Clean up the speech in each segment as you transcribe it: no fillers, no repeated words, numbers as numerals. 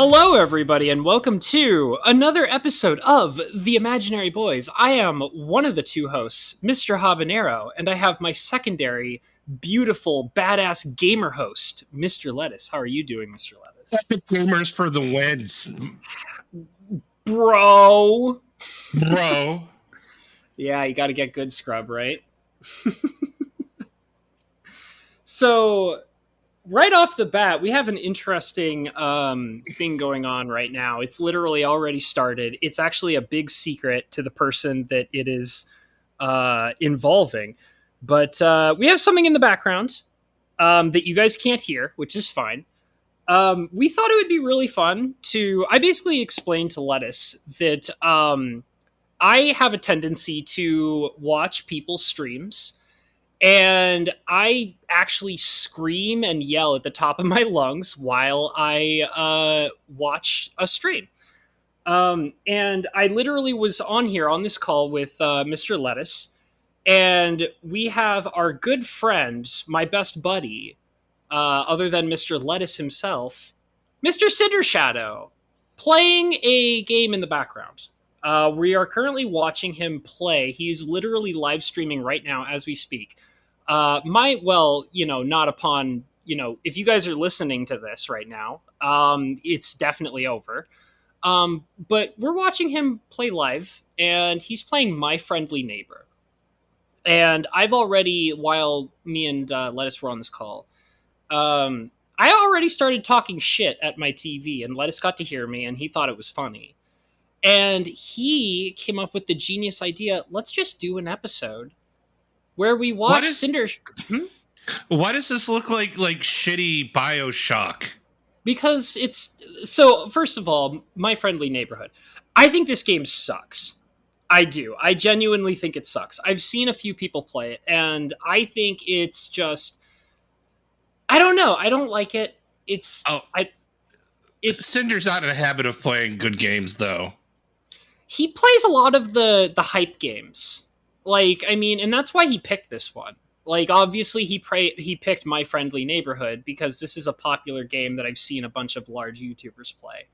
Hello, everybody, and welcome to another episode of The Imaginary Boys. I am one of the two hosts, Mr. Habanero, and I have my secondary, beautiful, badass gamer host, Mr. Lettuce. How are you doing, Mr. Lettuce? Epic Gamers for the wins. Bro! Bro. Yeah, you gotta get good scrub, right? So, right off the bat, we have an interesting thing going on right now. It's literally already started. It's actually a big secret to the person that it is involving. But we have something in the background that you guys can't hear, which is fine. We thought it would be really fun to... I basically explained to Lettuce that I have a tendency to watch people's streams, and I actually scream and yell at the top of my lungs while I watch a stream. And I literally was on here on this call with Mr. Lettuce, and we have our good friend, my best buddy, other than Mr. Lettuce himself, Mr. Cindershadow, playing a game in the background. We are currently watching him play. He's literally live streaming right now as we speak. Not upon, if you guys are listening to this right now, it's definitely over. But we're watching him play live, and he's playing My Friendly Neighbor. And I've already, while me and Lettuce were on this call, I already started talking shit at my TV, and Lettuce got to hear me, and he thought it was funny. And he came up with the genius idea, let's just do an episode where we watch Cinder... Why does this look like shitty BioShock? Because it's... So, first of all, My Friendly Neighborhood. I think this game sucks. I do. I genuinely think it sucks. I've seen a few people play it, and I think it's just... I don't know. I don't like it. Cinder's not in a habit of playing good games, though. He plays a lot of the hype games. And that's why he picked this one. Obviously, he picked My Friendly Neighborhood because this is a popular game that I've seen a bunch of large YouTubers play.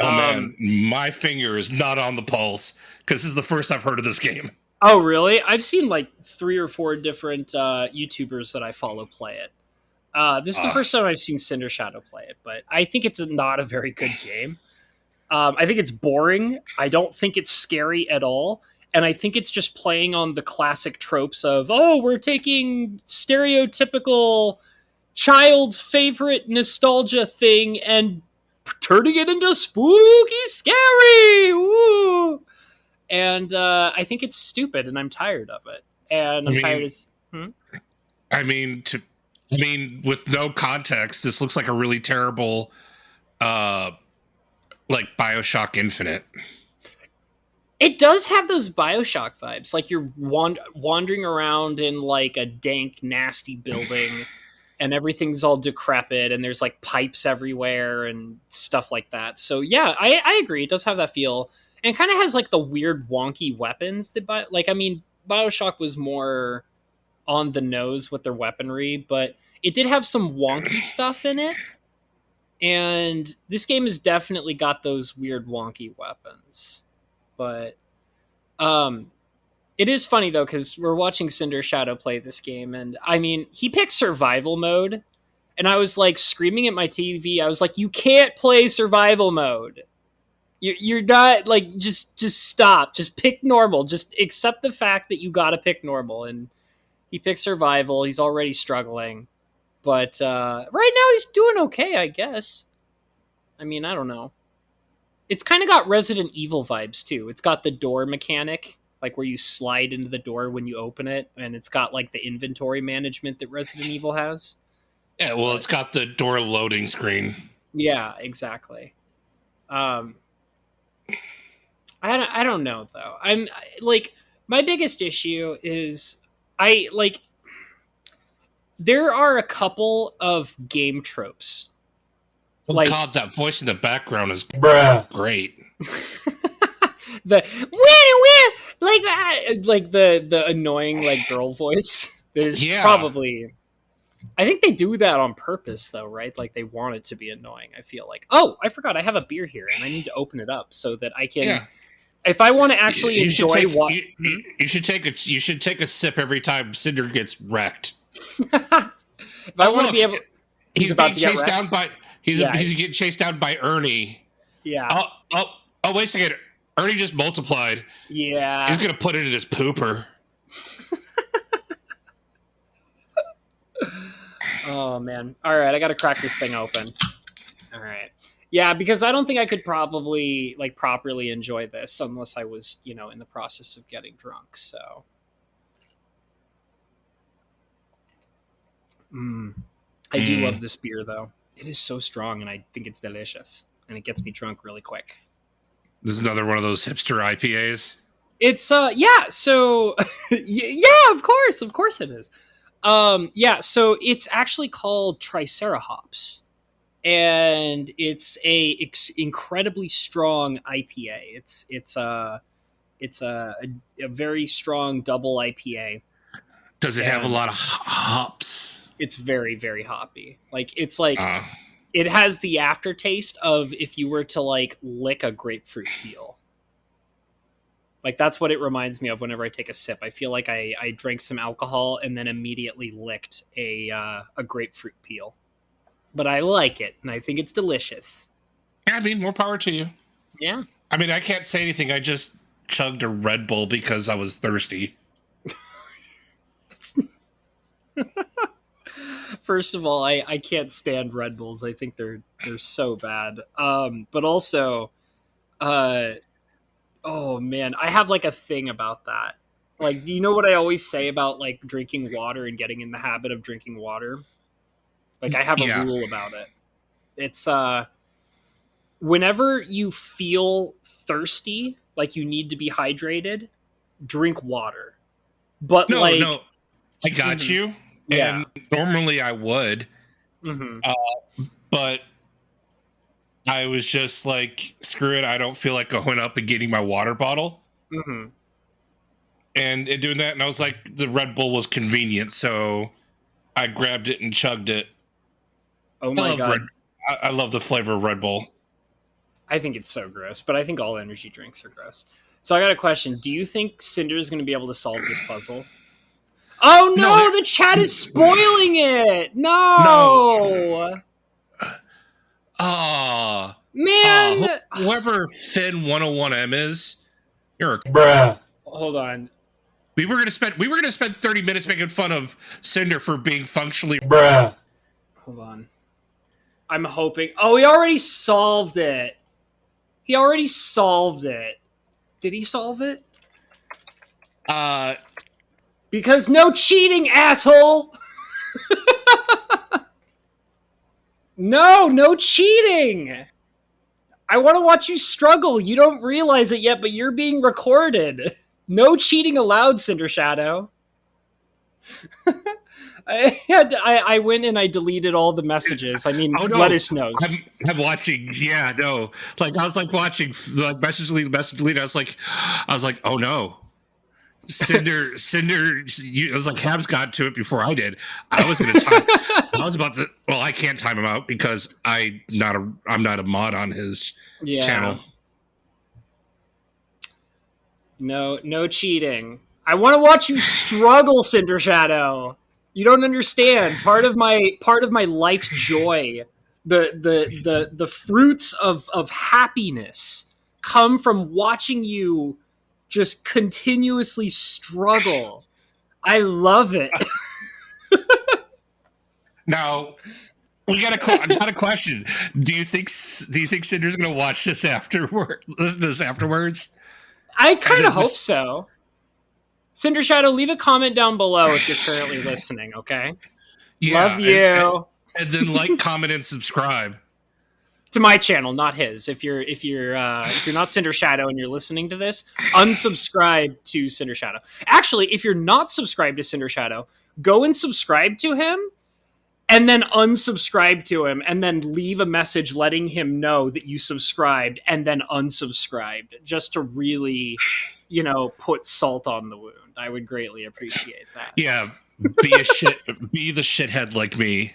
Oh, man. My finger is not on the pulse because this is the first I've heard of this game. Oh, really? I've seen 3 or 4 different YouTubers that I follow play it. This is the first time I've seen Cindershadow play it, but I think it's not a very good game. I think it's boring. I don't think it's scary at all. And I think it's just playing on the classic tropes of, we're taking stereotypical child's favorite nostalgia thing and turning it into spooky scary. Ooh. And I think it's stupid, and I'm tired of it. And with no context, this looks like a really terrible, BioShock Infinite. It does have those BioShock vibes. You're wandering around in a dank, nasty building, and everything's all decrepit, and there's pipes everywhere and stuff like that. So yeah, I agree. It does have that feel, and it kind of has the weird, wonky weapons that BioShock was more on the nose with their weaponry, but it did have some wonky stuff in it. And this game has definitely got those weird, wonky weapons. But it is funny, though, because we're watching Cindershadow play this game, and, he picked survival mode, and I was, screaming at my TV. I was like, you can't play survival mode. You're not, just stop. Just pick normal. Just accept the fact that you gotta pick normal, and he picked survival. He's already struggling. But right now he's doing okay, I guess. I don't know. It's kind of got Resident Evil vibes, too. It's got the door mechanic, where you slide into the door when you open it, and it's got, the inventory management that Resident Evil has. Yeah, well, it's got the door loading screen. Yeah, exactly. I don't know, though. My biggest issue is, there are a couple of game tropes. Oh, God, that voice in the background is great. The the annoying girl voice. There's probably I think they do that on purpose, though, right? Like they want it to be annoying. I feel like, oh, I forgot I have a beer here, and I need to open it up so that I can, if I want to actually enjoy what you should take a sip every time Cinder gets wrecked. If I want to be able, he's about to chased down by he's getting chased down by Ernie. Yeah. Oh, wait a second. Ernie just multiplied. Yeah. He's gonna put it in his pooper. Oh man. All right, I got to crack this thing open. All right. Yeah, because I don't think I could probably like properly enjoy this unless I was, in the process of getting drunk. So. I do love this beer though. It is so strong and I think it's delicious and it gets me drunk really quick. This is another one of those hipster IPAs. It's so yeah, of course it is. So it's actually called Triceratops, and it's a incredibly strong IPA. It's a very strong double IPA. Does it have a lot of hops? It's very, very hoppy. Like it's like it has the aftertaste of if you were to like lick a grapefruit peel. Like that's what it reminds me of whenever I take a sip. I feel like I drank some alcohol and then immediately licked a grapefruit peel. But I like it and I think it's delicious. I mean, more power to you. Yeah. I mean, I can't say anything. I just chugged a Red Bull because I was thirsty. First of all, I can't stand Red Bulls. I think they're so bad. But also, oh man, I have like a thing about that. Like, do you know what I always say about like drinking water and getting in the habit of drinking water? Like I have a rule about it. It's whenever you feel thirsty, like you need to be hydrated, drink water. But no, I got you. Yeah. And normally I would, but I was just like, screw it. I don't feel like going up and getting my water bottle. And doing that. And I was like, the Red Bull was convenient. So I grabbed it and chugged it. Oh my God. I love the flavor of Red Bull. I think it's so gross, but I think all energy drinks are gross. So I got a question. Do you think Cinder is going to be able to solve this puzzle? Oh no, the chat is spoiling it. No. Man. Whoever Finn 101M is, you're a bruh. Hold on. We were gonna spend 30 minutes making fun of Cinder for being functionally bruh. Hold on. I'm hoping. Oh, he already solved it. Did he solve it? Because no cheating, asshole! No cheating! I want to watch you struggle. You don't realize it yet, but you're being recorded. No cheating allowed, Cindershadow. I went and I deleted all the messages. I mean, Lettuce knows. I'm watching. Yeah, no. Like I was like watching like message delete. I was like, oh no. Cinder. I was like, Habs got to it before I did. I was going to time. Well, I can't time him out because I'm not a mod on his channel. No cheating. I want to watch you struggle, Cindershadow. You don't understand. Part of my life's joy, the fruits of happiness come from watching you just continuously struggle. I love it. Now, we got a question. Do you think Cinder's going to watch this afterward? Listen to this afterwards? I kind of hope so. Cindershadow, leave a comment down below if you're currently listening. Okay. Yeah, love you. And then like, comment, and subscribe to my channel, not his. If you're not Cindershadow and you're listening to this, unsubscribe to Cindershadow. Actually, if you're not subscribed to Cindershadow, go and subscribe to him, and then unsubscribe to him, and then leave a message letting him know that you subscribed, and then unsubscribed, just to really, put salt on the wound. I would greatly appreciate that. Yeah, be the shithead like me.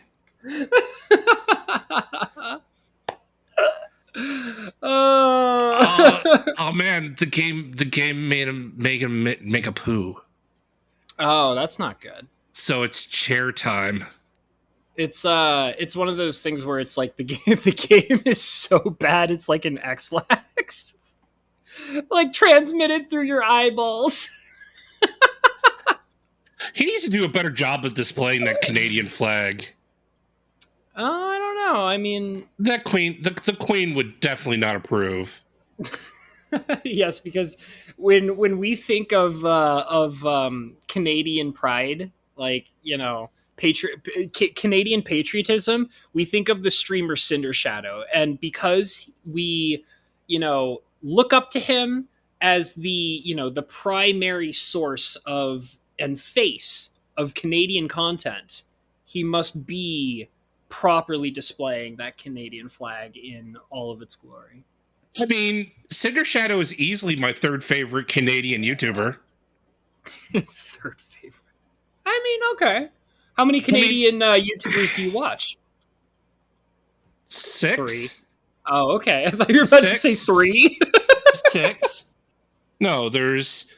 Oh man, the game made him make a poo. Oh, that's not good. So it's chair time. It's one of those things where it's like the game is so bad it's like an X-Lax. Like transmitted through your eyeballs. He needs to do a better job of displaying that Canadian flag. I don't know. I mean, That queen, the queen would definitely not approve. yes, because when we think of Canadian pride, like Canadian patriotism, we think of the streamer Cindershadow, and because we look up to him as the primary source of and face of Canadian content, he must be properly displaying that Canadian flag in all of its glory. I mean, Cindershadow is easily my third favorite Canadian YouTuber. Third favorite. I mean, okay. How many Canadian YouTubers do you watch? 6. 3. Oh, okay. I thought you were about to say 3. 6. No, there's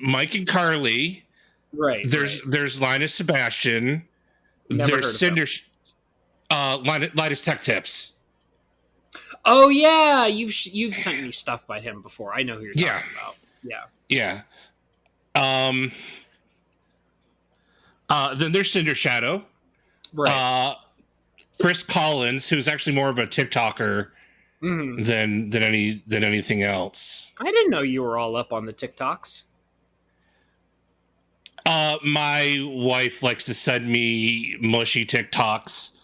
Mike and Carly. Right. There's Linus Sebastian. Never there's Linus Tech Tips. Oh yeah, you've sent me stuff by him before. I know who you're talking about. Yeah. Then there's Cindershadow. Right. Chris Collins, who's actually more of a TikToker than anything else. I didn't know you were all up on the TikToks. My wife likes to send me mushy TikToks,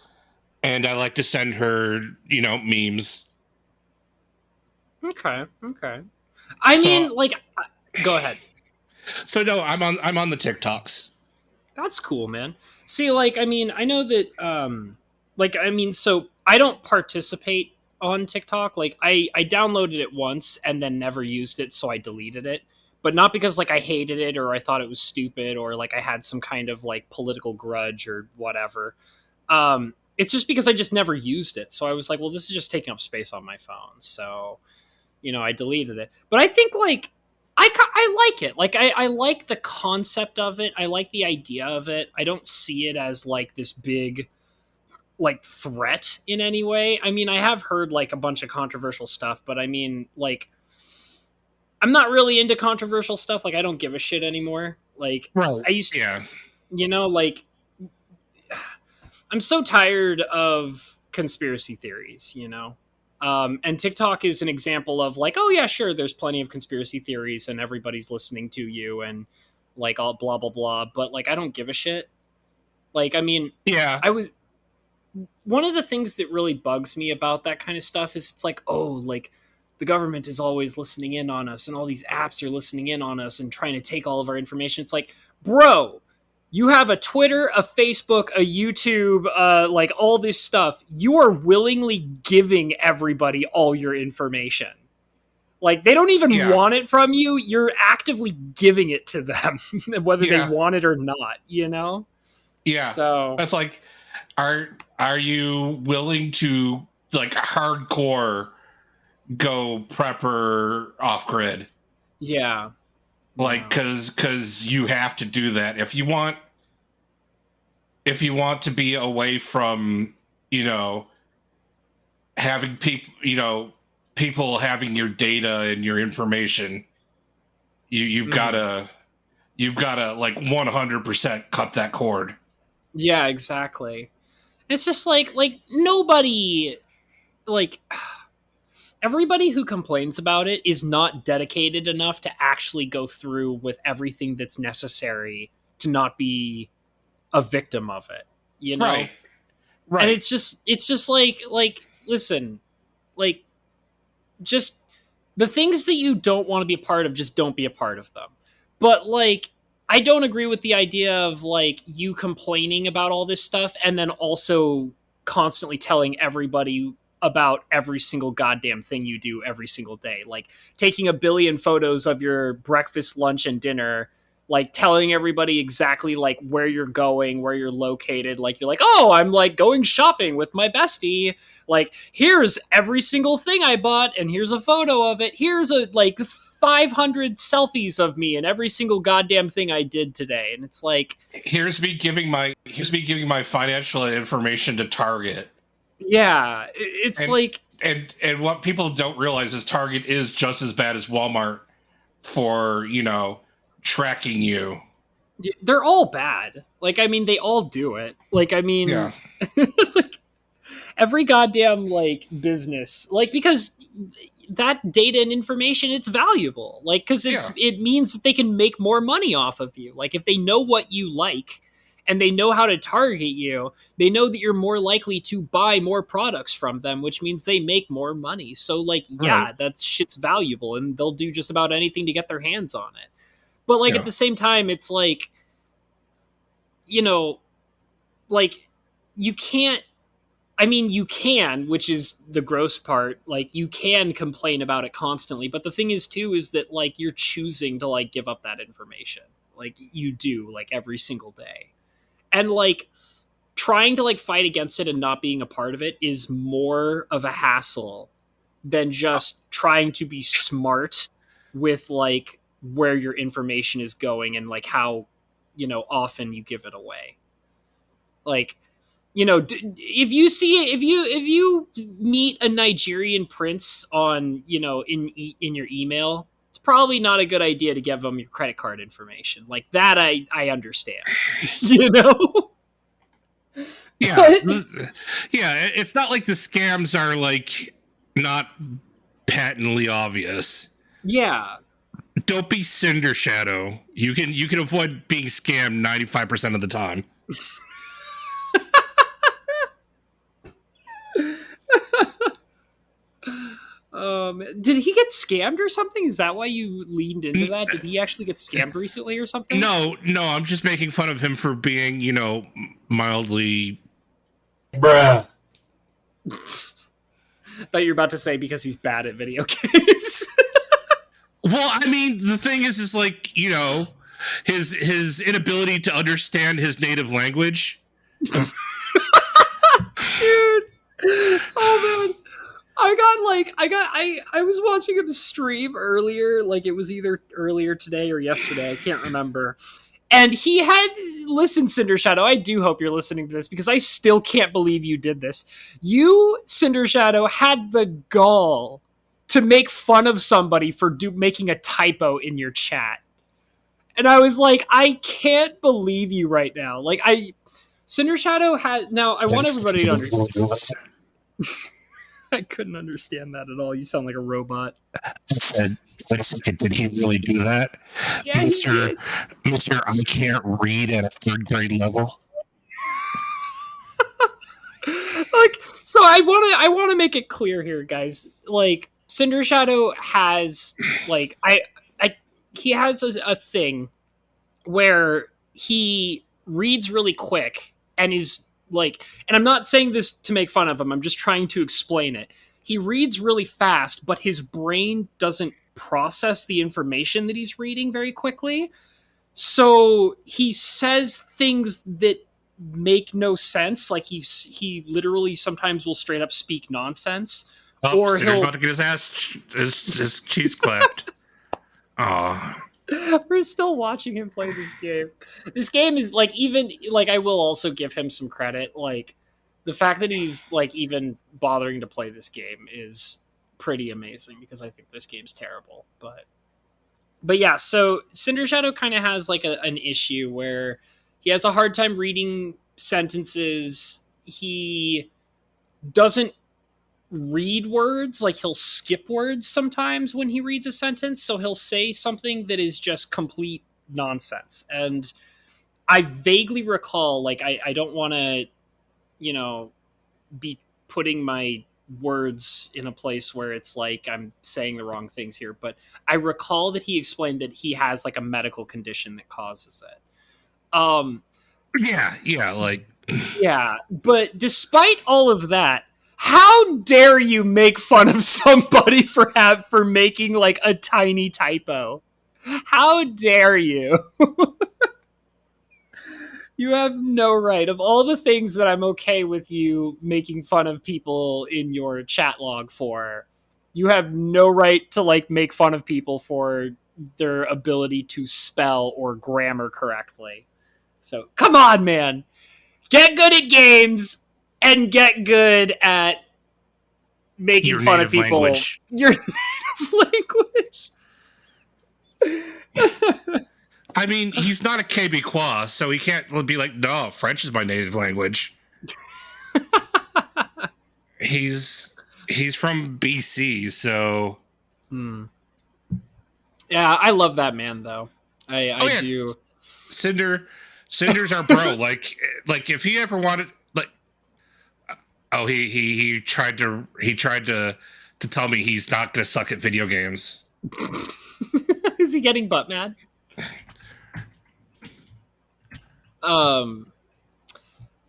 and I like to send her, memes. Okay. I mean, go ahead. So no, I'm on the TikToks. That's cool, man. See, I mean, I know that, so I don't participate on TikTok. I downloaded it once and then never used it, so I deleted it. But not because I hated it or I thought it was stupid or I had some kind of political grudge or whatever. It's just because I just never used it. So I was like, well, this is just taking up space on my phone. So, I deleted it. But I think I like it. I like the concept of it. I like the idea of it. I don't see it as this big threat in any way. I mean, I have heard a bunch of controversial stuff, but I mean, I'm not really into controversial stuff. I don't give a shit anymore. Right. I used to, I'm so tired of conspiracy theories, and TikTok is an example of oh yeah, sure, there's plenty of conspiracy theories and everybody's listening to you and all blah, blah, blah. But I don't give a shit. I mean, yeah, one of the things that really bugs me about that kind of stuff is it's the government is always listening in on us and all these apps are listening in on us and trying to take all of our information. It's bro, you have a Twitter, a Facebook, a YouTube, all this stuff. You are willingly giving everybody all your information. They don't even want it from you. You're actively giving it to them, whether they want it or not, Yeah. So that's are you willing to hardcore go prepper off grid? Yeah. Because you have to do that if you want to be away from having people having your data and your information. You've gotta 100% cut that cord. Yeah, exactly. It's just nobody everybody who complains about it is not dedicated enough to actually go through with everything that's necessary to not be a victim of it, Right. And it's just listen, just the things that you don't want to be a part of, just don't be a part of them. But I don't agree with the idea of you complaining about all this stuff and then also constantly telling everybody about every single goddamn thing you do every single day. Taking a billion photos of your breakfast, lunch, and dinner like telling everybody exactly like where you're going, where you're located. Like you're like, oh, I'm like going shopping with my bestie. Like here's every single thing I bought, and here's a photo of it. Here's a like 500 selfies of me and every single goddamn thing I did today. And it's like, here's me giving my financial information to Target. Yeah, it's and, like, and what people don't realize is Target is just as bad as Walmart for, you know, tracking you. they're all bad. Like, I mean, they all do it. Like, I mean, Yeah. like, every goddamn like business, like, because that data and information, it's valuable. Like, because it means that they can make more money off of you. Like, if they know what you like and they know how to target you, they know that you're more likely to buy more products from them, which means they make more money. So, like, yeah, Right. that shit's valuable, and they'll do just about anything to get their hands on it. But like at the same time, it's like, you know, like you can't. I mean, you can, which is the gross part. Like, you can complain about it constantly, but the thing is too is that like you're choosing to like give up that information. Like you do, like every single day, and like trying to like fight against it and not being a part of it is more of a hassle than just trying to be smart with like where your information is going and like how, you know, often you give it away. Like, you know, if you meet a Nigerian prince on, you know, in your email, it's probably not a good idea to give them your credit card information. Like that I understand. You know? Yeah. Yeah, it's not like the scams are like not patently obvious. Yeah. Don't be Cindershadow. You can avoid being scammed 95% of the time. Did he get scammed or something? Is that why you leaned into that? Did he actually get scammed recently or something? No, I'm just making fun of him for being, you know, mildly bruh. Thought you were about to say because he's bad at video games. Well, I mean, the thing is like, you know, his inability to understand his native language. Dude. Oh man. I was watching him stream earlier, like it was either earlier today or yesterday, I can't remember. And he had, listen, Cindershadow, I do hope you're listening to this because I still can't believe you did this. You, Cindershadow, had the gall to make fun of somebody for making a typo in your chat. And I was like, I can't believe you right now. Like, Cindershadow had, now I want everybody to understand. I couldn't understand that at all. You sound like a robot. And wait a second, did he really do that? Yeah, Mr. I can't read at a third grade level. Like, so I want to make it clear here, guys. Like, Cindershadow has like he has a thing where he reads really quick and is like, and I'm not saying this to make fun of him, I'm just trying to explain it. He reads really fast, but his brain doesn't process the information that he's reading very quickly. So he says things that make no sense. Like he literally sometimes will straight up speak nonsense. Or he's about to get his cheese clapped. Aw. We're still watching him play this game. This game is like, even like, I will also give him some credit. Like the fact that he's like even bothering to play this game is pretty amazing because I think this game's terrible. But yeah, so Cindershadow kind of has like an issue where he has a hard time reading sentences. He doesn't read words, like he'll skip words sometimes when he reads a sentence, so he'll say something that is just complete nonsense. And I vaguely recall, like, I don't want to, you know, be putting my words in a place where it's like I'm saying the wrong things here, but I recall that he explained that he has like a medical condition that causes it. Yeah, but despite all of that, how dare you make fun of somebody for making like a tiny typo? How dare you? You have no right. Of all the things that I'm okay with you making fun of people in your chat log for, you have no right to like make fun of people for their ability to spell or grammar correctly. So come on, man. Get good at games and get good at making Your fun of native people. language. Your native language. I mean, he's not a Québécois, so he can't be like, no, French is my native language. he's from BC, so Yeah, I love that man though. I yeah, do. Cinder's our bro. like if he ever wanted, like, oh, he tried to tell me he's not gonna suck at video games. Is he getting butt mad?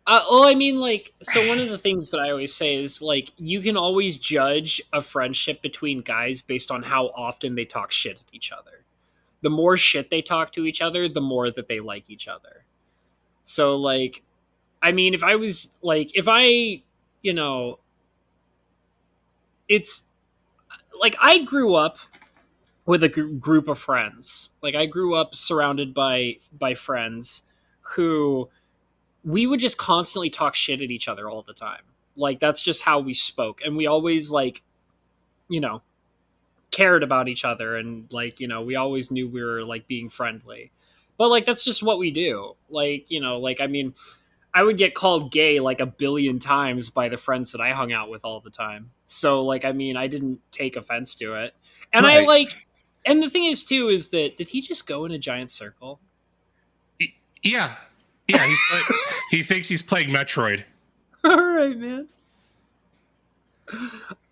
Well, I mean, like, so one of the things that I always say is, like, you can always judge a friendship between guys based on how often they talk shit at each other. The more shit they talk to each other, the more that they like each other. So, like, I mean, if I was, like, if I, you know, it's, like, I grew up with a group of friends. Like, I grew up surrounded by friends who we would just constantly talk shit at each other all the time. Like that's just how we spoke, and we always like, you know, cared about each other, and like, you know, we always knew we were like being friendly. But like that's just what we do. Like, you know, like I mean, I would get called gay like a billion times by the friends that I hung out with all the time. So like I mean, I didn't take offense to it. And I Right. like and the thing is too is that did he just go in a giant circle? Yeah. He thinks he's playing Metroid. All right, man.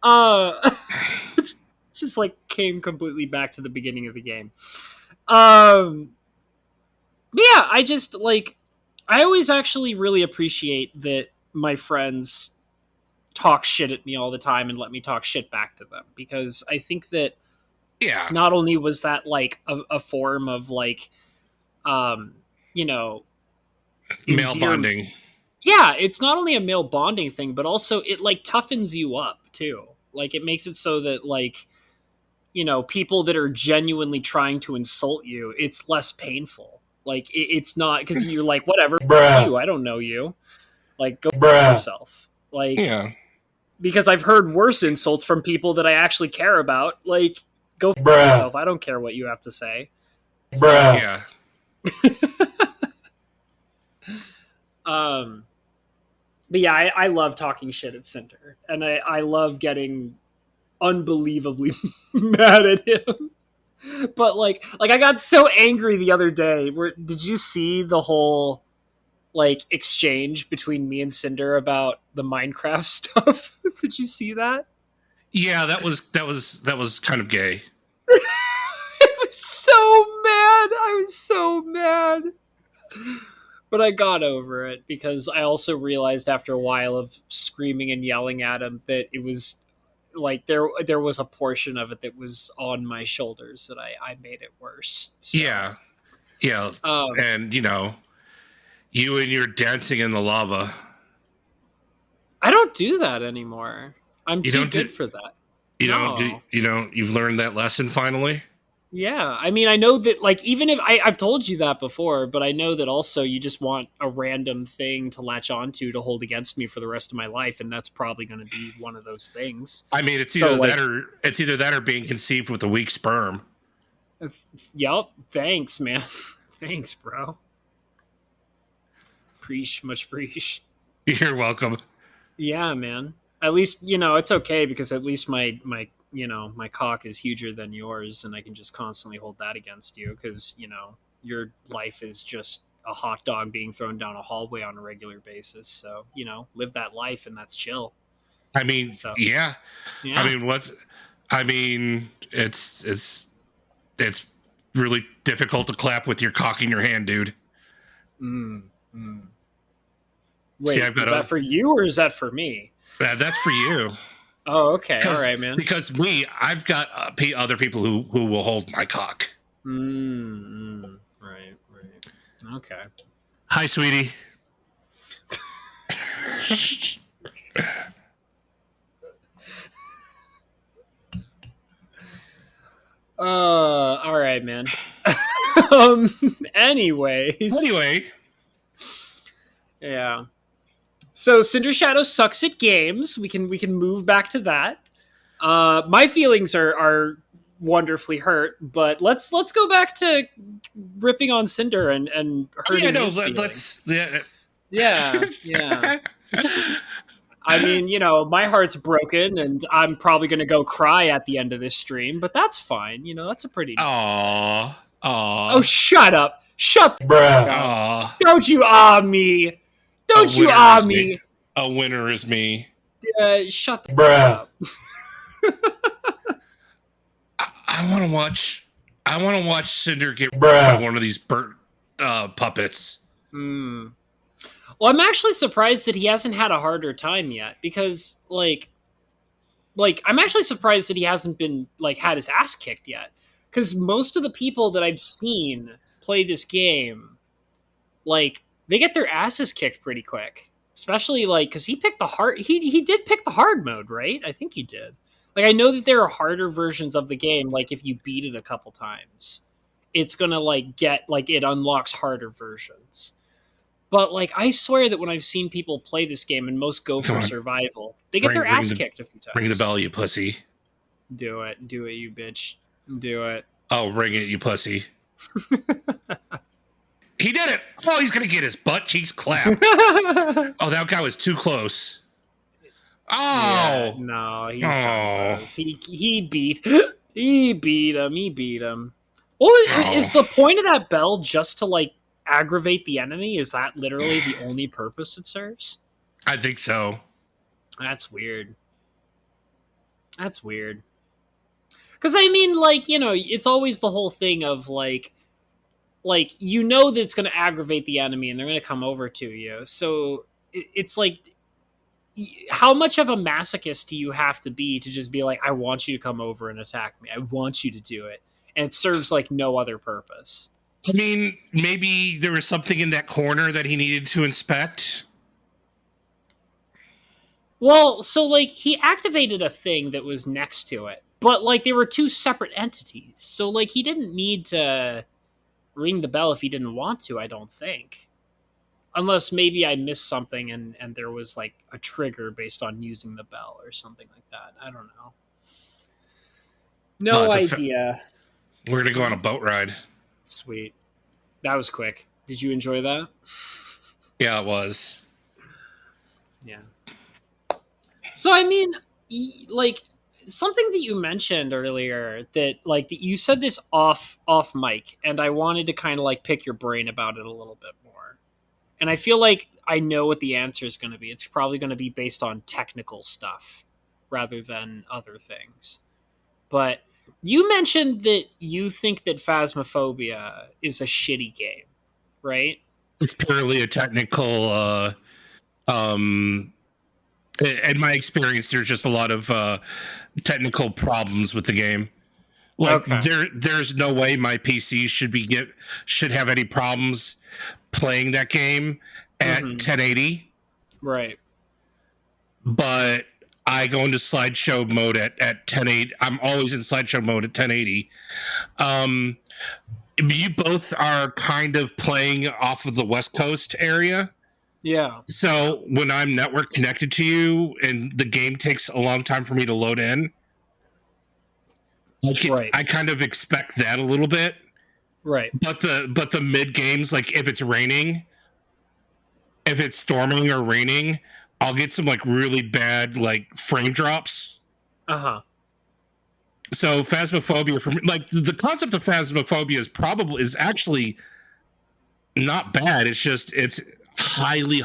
Uh just like came completely back to the beginning of the game. But yeah, I just like I always actually really appreciate that my friends talk shit at me all the time and let me talk shit back to them, because I think that Yeah. not only was that like a form of like you know, Male bonding. Yeah, it's not only a male bonding thing, but also it like toughens you up too. Like it makes it so that like, you know, people that are genuinely trying to insult you, it's less painful. Like it's not because you're like, whatever, you, I don't know you. Like go yourself. Like Yeah. because I've heard worse insults from people that I actually care about. Like go yourself. I don't care what you have to say. So, Yeah. But yeah, I love talking shit at Cinder, and I love getting unbelievably mad at him. But like I got so angry the other day. Did you see the whole like exchange between me and Cinder about the Minecraft stuff? Did you see that? Yeah, that was kind of gay. I was so mad. I was so mad. But I got over it because I also realized after a while of screaming and yelling at him that it was like there was a portion of it that was on my shoulders that I made it worse. So, Yeah. And you know, you and your dancing in the lava. I don't do that anymore. I'm You too don't do- good for that. You've learned that lesson finally? Yeah, I mean, I know that, like, even if I've told you that before, but I know that also you just want a random thing to latch onto to hold against me for the rest of my life, and that's probably going to be one of those things. I mean, it's either that or being conceived with a weak sperm. Yep. Thanks, man. Thanks, bro. Preach, much preach. You're welcome. Yeah, man. At least, you know, it's okay because at least my you know, my cock is huger than yours, and I can just constantly hold that against you because, you know, your life is just a hot dog being thrown down a hallway on a regular basis. So, you know, live that life and that's chill. I mean, So, yeah. yeah. I mean, it's really difficult to clap with your cock in your hand, dude. Wait, See, is that for you or is that for me? That's for you. Oh, okay. All right, man. Because I've got other people who will hold my cock. Right, right. Okay. Hi, sweetie. All right, man. Anyways, Anyway, yeah. So Cindershadow sucks at games. We can move back to that. My feelings are wonderfully hurt, but let's go back to ripping on Cinder and yeah, hurting no, his feelings. let's. Yeah. Yeah, yeah. I mean, my heart's broken, and I'm probably going to go cry at the end of this stream, but that's fine. That's a pretty. Aw, Oh, aw, shut up! Shut the Bruh. up! aw. Don't you me! A Don't you winner is me. me! A winner is me. Shut the Bruh. up! I want to watch. I want to watch Cinder get Bruh. by one of these burnt puppets. Hmm. Well, I'm actually surprised that he hasn't had a harder time yet, because I'm actually surprised that he hasn't been had his ass kicked yet, because most of the people that I've seen play this game, they get their asses kicked pretty quick, especially because he picked the hard he did pick the hard mode, right? I think he did. I know that there are harder versions of the game, if you beat it a couple times, it's gonna get it unlocks harder versions. But I swear that when I've seen people play this game, and most go for survival, they get their ass kicked a few times. Ring the bell, you pussy. Do it, you bitch, do it. Oh, ring it, you pussy. He did it. Oh, he's gonna get his butt cheeks clapped. Oh, that guy was too close. Oh yeah, no, he's done. He beat him. He beat him. Is the point of that bell just to aggravate the enemy? Is that literally the only purpose it serves? I think so. That's weird. That's weird. Because I mean, it's always the whole thing of that it's going to aggravate the enemy and they're going to come over to you. So it's how much of a masochist do you have to be to just be I want you to come over and attack me. I want you to do it. And it serves no other purpose. I mean, maybe there was something in that corner that he needed to inspect. Well, so he activated a thing that was next to it, but they were two separate entities. So he didn't need to ring the bell if he didn't want to, I don't think. Unless maybe I missed something and there was a trigger based on using the bell or something like that. I don't know. No idea. We're going to go on a boat ride. Sweet. That was quick. Did you enjoy that? Yeah, it was. Yeah. So, I mean, something that you mentioned earlier that that you said this off mic, and I wanted to kind of pick your brain about it a little bit more. And I feel I know what the answer is going to be. It's probably going to be based on technical stuff rather than other things. But you mentioned that you think that Phasmophobia is a shitty game, right? It's purely a technical in my experience, there's just a lot of technical problems with the game. There's no way my PC should have any problems playing that game at 1080. Right. But I go into slideshow mode at 1080. I'm always in slideshow mode at 1080. You both are kind of playing off of the West Coast area. Yeah. So when I'm network connected to you and the game takes a long time for me to load in, I kind of expect that a little bit. Right. But the mid games, if it's raining, if it's storming or raining, I'll get some really bad frame drops. Uh-huh. So Phasmophobia for me, the concept of Phasmophobia is actually not bad. It's just it's highly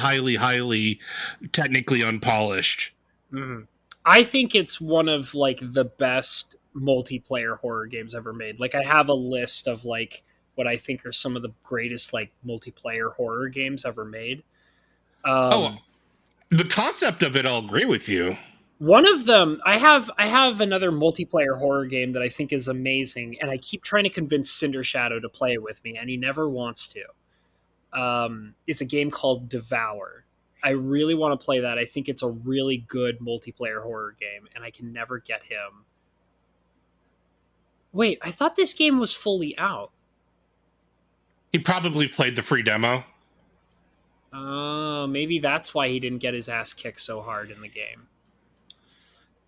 technically unpolished. Mm-hmm. I think it's one of the best multiplayer horror games ever made. I have a list of what I think are some of the greatest multiplayer horror games ever made. The concept of it, I'll agree with you. One of them, I have another multiplayer horror game that I think is amazing, and I keep trying to convince Cindershadow to play it with me, and he never wants to. It's a game called Devour. I really want to play that. I think it's a really good multiplayer horror game, and I can never get him. Wait, I thought this game was fully out. He probably played the free demo. Maybe that's why he didn't get his ass kicked so hard in the game.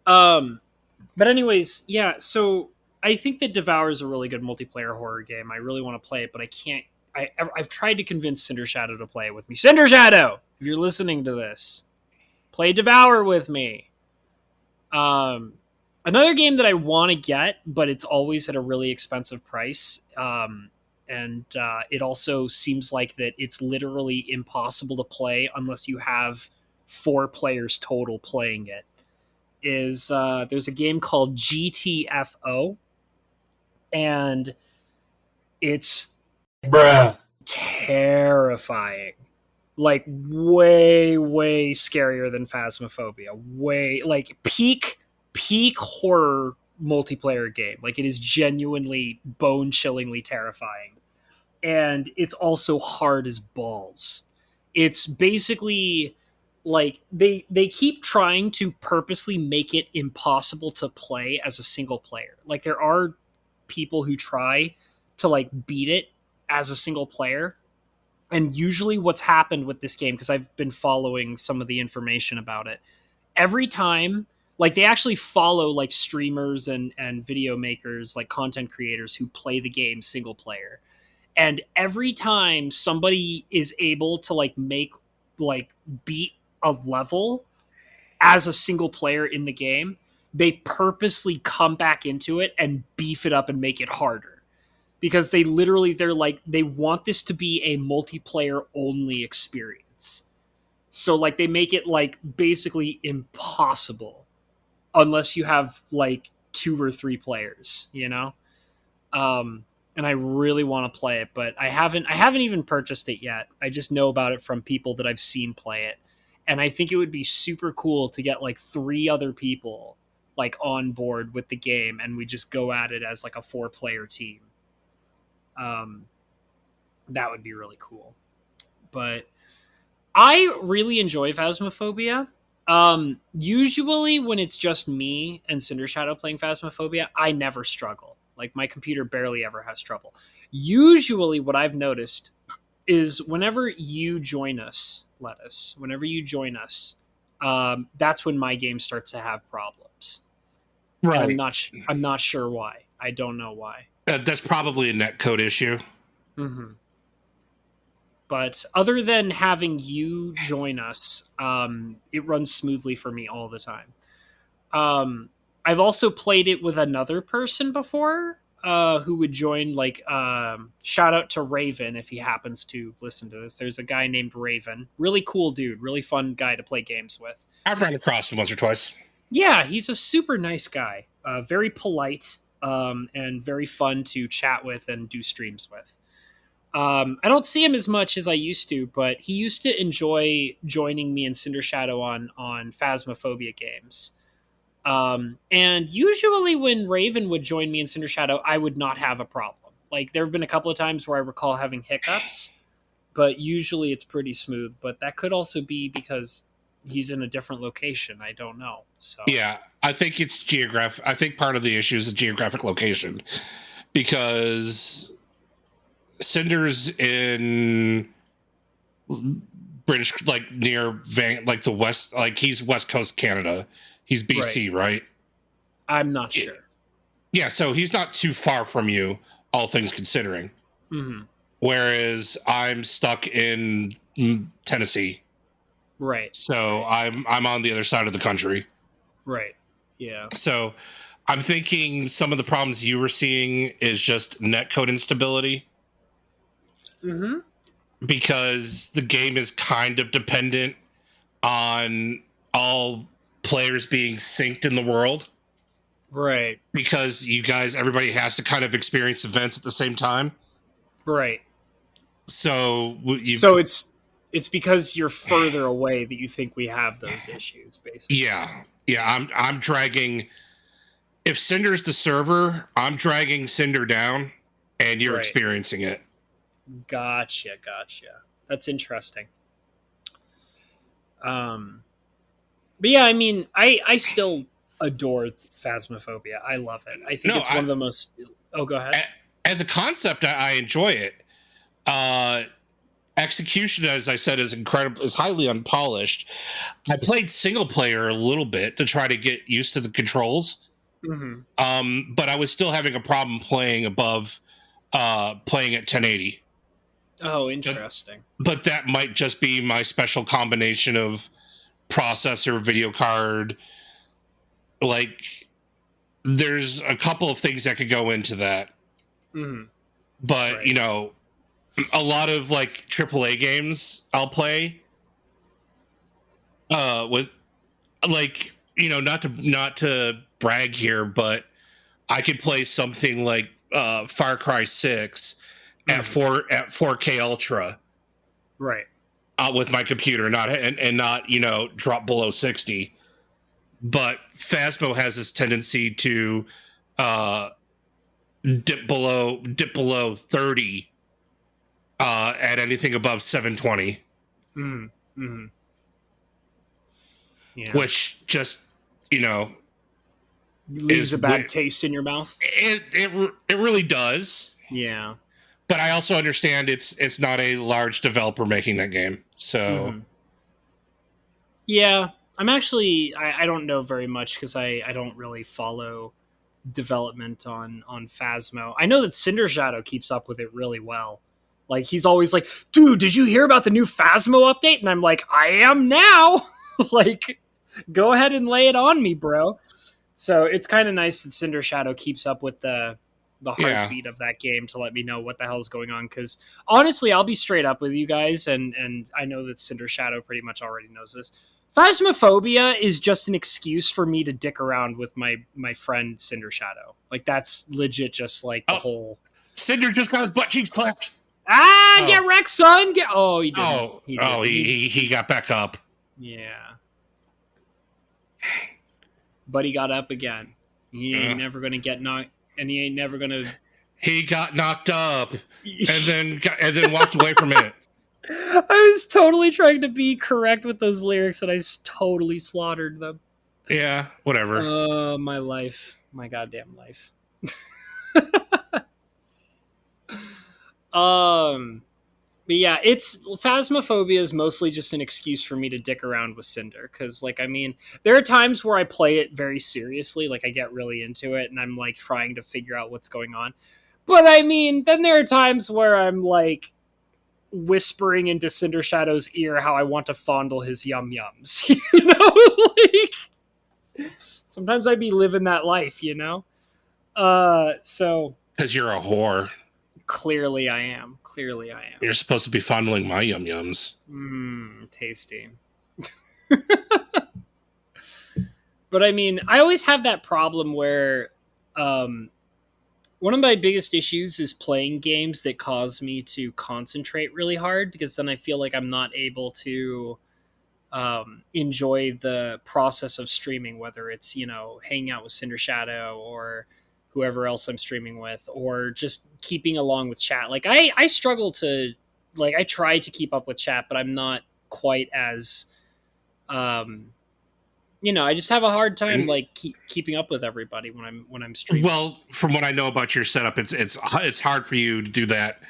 But anyways, yeah. So I think that Devour is a really good multiplayer horror game. I really want to play it, but I can't. I've tried to convince Cindershadow to play it with me. Cindershadow, if you're listening to this, play Devour with me. Another game that I want to get, but it's always at a really expensive price. And it also seems like that it's literally impossible to play unless you have 4 players total playing it. Is there's a game called GTFO, and it's terrifying, like way scarier than Phasmophobia, way like peak horror multiplayer game. Like it is genuinely bone chillingly terrifying, and it's also hard as balls. It's basically like they keep trying to purposely make it impossible to play as a single player. Like there are people who try to like beat it as a single player, and usually what's happened with this game, because I've been following some of the information about it, every time, like they actually follow like streamers and video makers, like content creators who play the game single player, and every time somebody is able to like beat a level as a single player in the game, they purposely come back into it and beef it up and make it harder, because they're like, they want this to be a multiplayer only experience. So like they make it like basically impossible unless you have like 2 or 3 players, you know? And I really want to play it, but I haven't even purchased it yet. I just know about it from people that I've seen play it. And I think it would be super cool to get like 3 other people like on board with the game, and we just go at it as like a 4-player team. That would be really cool. But I really enjoy Phasmophobia. Usually when it's just me and Cindershadow playing Phasmophobia, I never struggle. Like my computer barely ever has trouble. Usually what I've noticed is whenever you join us, Lettuce, that's when my game starts to have problems. Right. I'm not sure why. I don't know why. That's probably a netcode issue. Mm-hmm. But other than having you join us, it runs smoothly for me all the time. I've also played it with another person before, who would join. Like, shout out to Raven if he happens to listen to this. There's a guy named Raven, really cool dude, really fun guy to play games with. I've run across him once or twice. Yeah, he's a super nice guy, very polite, and very fun to chat with and do streams with. I don't see him as much as I used to, but he used to enjoy joining me and Cindershadow on Phasmophobia games. And usually when Raven would join me in Cindershadow, I would not have a problem. Like there have been a couple of times where I recall having hiccups, but usually it's pretty smooth. But that could also be because he's in a different location. I don't know. So yeah, I think it's geographic. I think part of the issue is the geographic location, because Cinder's in British, like near like the west, like he's West Coast Canada. He's BC, right? I'm not sure. Yeah, so he's not too far from you, all things considering. Mm-hmm. Whereas I'm stuck in Tennessee. Right. So I'm on the other side of the country. Right. Yeah. So I'm thinking some of the problems you were seeing is just netcode instability. Mm-hmm. Because the game is kind of dependent on all players being synced in the world. Right. Because everybody has to kind of experience events at the same time. Right. So it's It's because you're further away that you think we have those issues, basically. Yeah. I'm dragging. If Cinder's the server, I'm dragging Cinder down, and you're experiencing it. Gotcha. That's interesting. But yeah, I mean, I still adore Phasmophobia. I love it. I think it's one of the most. Oh, go ahead. As a concept, I enjoy it. Execution, as I said, is incredible. Is highly unpolished. I played single player a little bit to try to get used to the controls. Mm-hmm. But I was still having a problem playing above, playing at 1080. Oh, interesting. But that might just be my special combination of processor, video card. Like, there's a couple of things that could go into that. Mm-hmm. But, you know, a lot of like AAA games I'll play with, like, you know, not to brag here, but I could play something like Far Cry 6 at 4K Ultra, right? With my computer, and not, you know, drop below 60. But Phasmo has this tendency to dip below 30 at anything above 720. Mm-hmm. Yeah. Which just, you know, leaves a bad taste in your mouth. It really does. Yeah. But I also understand it's not a large developer making that game. So yeah, I'm actually I don't know very much because I don't really follow development on Phasmo. I know that Cindershadow keeps up with it really well. Like, he's always like, dude, did you hear about the new Phasmo update? And I'm like, I am now. Like, go ahead and lay it on me, bro. So it's kind of nice that Cindershadow keeps up with the heartbeat of that game to let me know what the hell is going on. Because honestly, I'll be straight up with you guys, and I know that Cindershadow pretty much already knows this. Phasmophobia is just an excuse for me to dick around with my friend Cindershadow. Like, that's legit just like the whole... Cinder just got his butt cheeks clapped. Get wrecked, son! He didn't. He got back up. Yeah. But he got up again. He ain't never going to get knocked, and he ain't never going to... He got knocked up, and then walked away from it. I was totally trying to be correct with those lyrics, and I totally slaughtered them. Yeah, whatever. My life. My goddamn life. But yeah, Phasmophobia is mostly just an excuse for me to dick around with Cinder. Because, like, I mean, there are times where I play it very seriously. Like, I get really into it, and I'm, like, trying to figure out what's going on. But, I mean, then there are times where I'm, like, whispering into Cindershadow's ear how I want to fondle his yum-yums. You know? Like, sometimes I be living that life, you know? So... Because you're a whore. Clearly I am. You're supposed to be fondling my yum-yums. Tasty. But I mean, I always have that problem where one of my biggest issues is playing games that cause me to concentrate really hard, because then I feel like I'm not able to enjoy the process of streaming, whether it's, you know, hanging out with Cindershadow or whoever else I'm streaming with, or just keeping along with chat. Like, I struggle to, like, I try to keep up with chat, but I'm not quite as, you know, I just have a hard time, like, keeping up with everybody when I'm streaming. Well, from what I know about your setup, it's hard for you to do that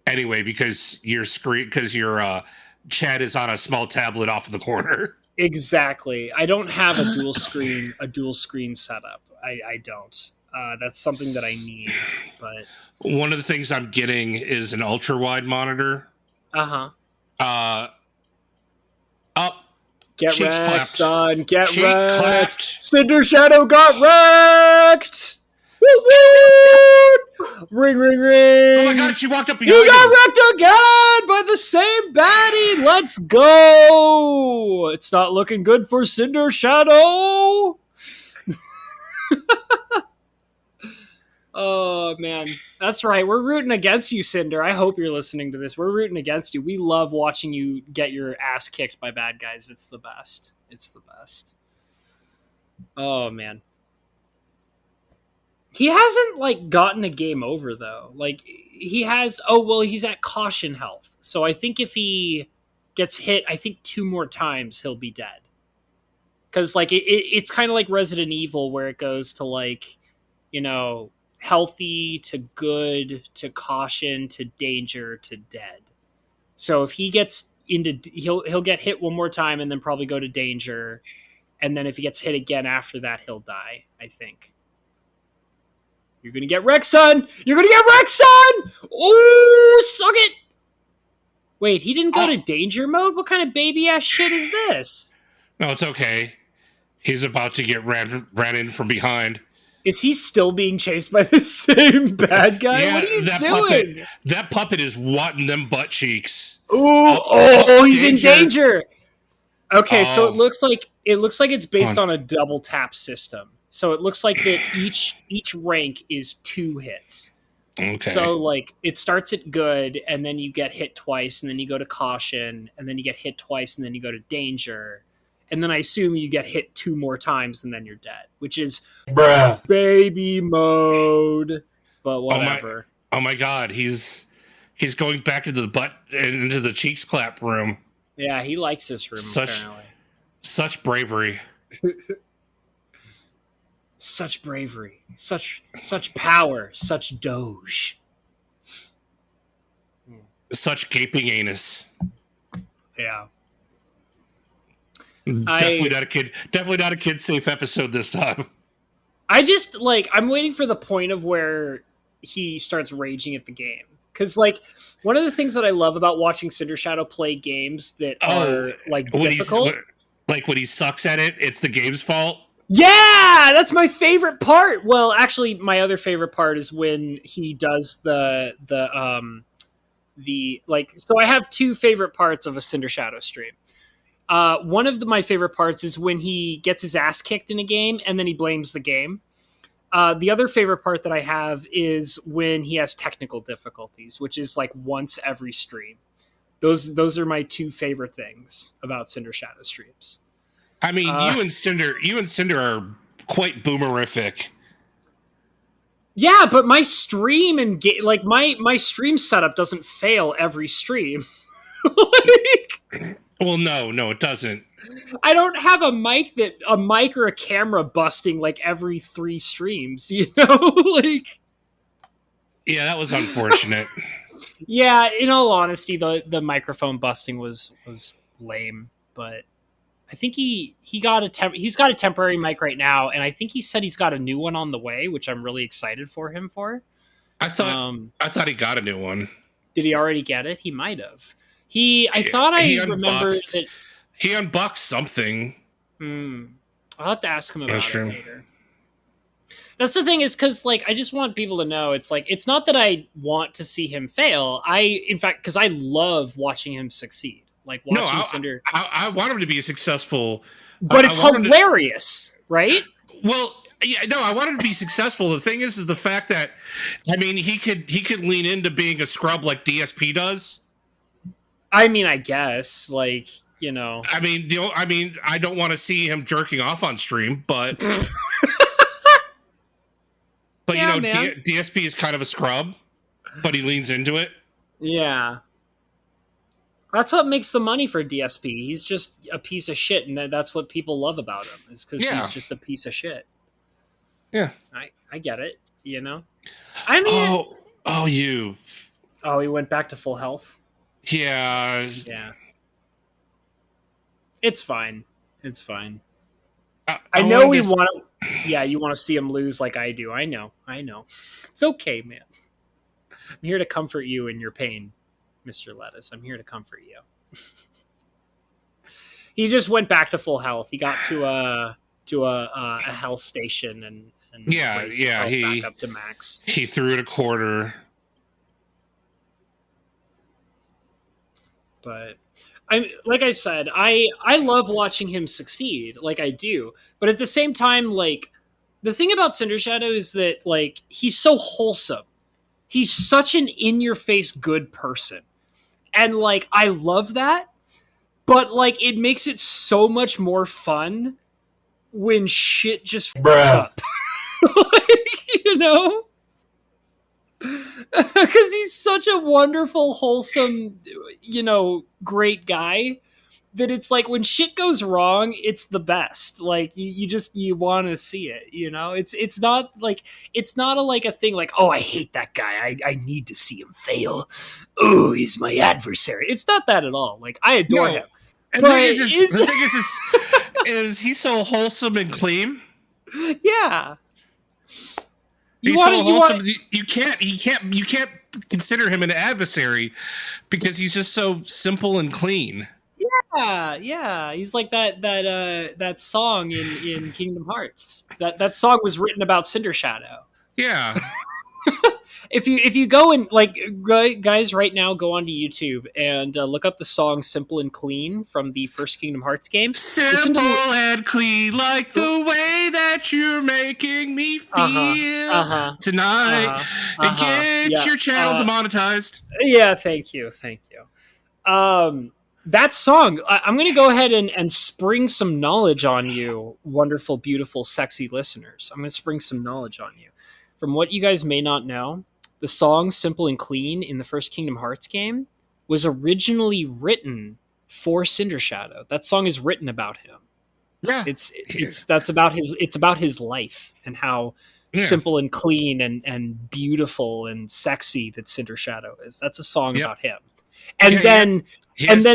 anyway, because your chat is on a small tablet off in the corner. Exactly. I don't have a dual screen setup. I don't. That's something that I need. But one of the things I'm getting is an ultra wide monitor. Up. Get Cheeks wrecked, clapped. son. Get Cheek wrecked. clapped. Cindershadow got wrecked. Woo woo! Ring ring ring. Oh my god, she walked up behind You him. got wrecked again by the same baddie. Let's go. It's not looking good for Cindershadow. Oh man, that's right. We're rooting against you, Cinder. I hope you're listening to this. We're rooting against you. We love watching you get your ass kicked by bad guys. It's the best. It's the best. Oh man, he hasn't like gotten a game over though. Like he has. Oh well, he's at caution health. So I think if he gets hit, I think 2 more times he'll be dead. Because like it's kind of like Resident Evil, where it goes to like, you know, healthy to good to caution to danger to dead. So if he gets into, he'll get hit 1 more time and then probably go to danger, and then if he gets hit again after that, he'll die. I think. You're gonna get wrecked, son. You're gonna get wrecked, son. Oh, suck it. Wait, he didn't go to danger mode? What kind of baby ass shit is this? No, it's okay. He's about to get ran in from behind. Is he still being chased by the same bad guy? Yeah, what are you that doing? That puppet is wanting them butt cheeks. Oh, he's in danger. Okay, so it looks like it's based on a double tap system. So it looks like that each rank is 2 hits. Okay. So like it starts at good, and then you get hit twice, and then you go to caution, and then you get hit twice, and then you go to danger. And then I assume you get hit 2 more times and then you're dead, which is baby mode. But whatever. Oh my god, he's going back into the butt into the cheeks clap room. Yeah, he likes this room. Apparently. Such bravery. Such bravery. Such power. Such doge. Such gaping anus. Yeah. Definitely not a kid safe episode this time. I just like I'm waiting for the point of where he starts raging at the game. Because like one of the things that I love about watching Cindershadow play games that are like difficult, like when he sucks at it, it's the game's fault. Yeah, that's my favorite part. Well, actually, my other favorite part is when he does the like. So I have 2 favorite parts of a Cindershadow stream. One of my favorite parts is when he gets his ass kicked in a game and then he blames the game. The other favorite part that I have is when he has technical difficulties, which is like once every stream. Those are my 2 favorite things about Cindershadow streams. I mean, you and Cinder are quite boomerific. Yeah, but my stream and like my stream setup doesn't fail every stream. Like, well, no, it doesn't. I don't have a mic or a camera busting like every 3 streams, you know? Like, yeah, that was unfortunate. Yeah, in all honesty, the microphone busting was lame, but I think he's got a temporary mic right now, and I think he said he's got a new one on the way, which I'm really excited for him for. I thought he got a new one. Did he already get it? He might have. I remember that he unboxed something. I'll have to ask him about it later. That's the thing, is because like I just want people to know it's like it's not that I want to see him fail. Because I love watching him succeed. Like watching Cinder. I want him to be successful, but it's hilarious, right? Well, yeah, no, I want him to be successful. The thing is the fact that I mean he could lean into being a scrub like DSP does. I mean, I guess like. You know, I mean, I don't want to see him jerking off on stream, but yeah, you know, DSP is kind of a scrub, but he leans into it. Yeah, that's what makes the money for DSP. He's just a piece of shit, and that's what people love about him is because he's just a piece of shit. Yeah, I get it. You know, I mean, he went back to full health. Yeah. It's fine. It's fine. I know we want to. Yeah, you want to see him lose like I do. I know. It's okay, man. I'm here to comfort you in your pain, Mr. Lettuce. I'm here to comfort you. He just went back to full health. He got to a health station and he back up to max. He threw it a quarter. But like I said, I love watching him succeed, like I do. But at the same time, like The thing about Cindershadow is that like he's so wholesome. He's such an in-your-face good person. And like I love that, but like it makes it so much more fun when shit just fucks up. Like, you know? Because he's such a wonderful, wholesome, great guy that it's like when shit goes wrong, it's the best. Like you want to see it. It's not like it's not a thing like, oh, I hate that guy. I need to see him fail. Oh, he's my adversary. It's not that at all. Like I adore him. And the thing is he's so wholesome and clean. Yeah. You can't consider him an adversary because he's just so simple and clean. Yeah. He's like that song in Kingdom Hearts. That song was written about Cindershadow. Yeah. If you go and like guys right now go onto YouTube and look up the song "Simple and Clean" from the first Kingdom Hearts game. Simple and clean, like the way that you're making me feel tonight. And get your channel demonetized. Yeah, thank you. That song, I'm going to go ahead and spring some knowledge on you, wonderful, beautiful, sexy listeners. I'm going to spring some knowledge on you. From what you guys may not know, the song Simple and Clean in the first Kingdom Hearts game was originally written for Cindershadow. That song is written about him. Yeah. It's about his life and how simple and clean and beautiful and sexy that Cindershadow is. That's a song about him. And then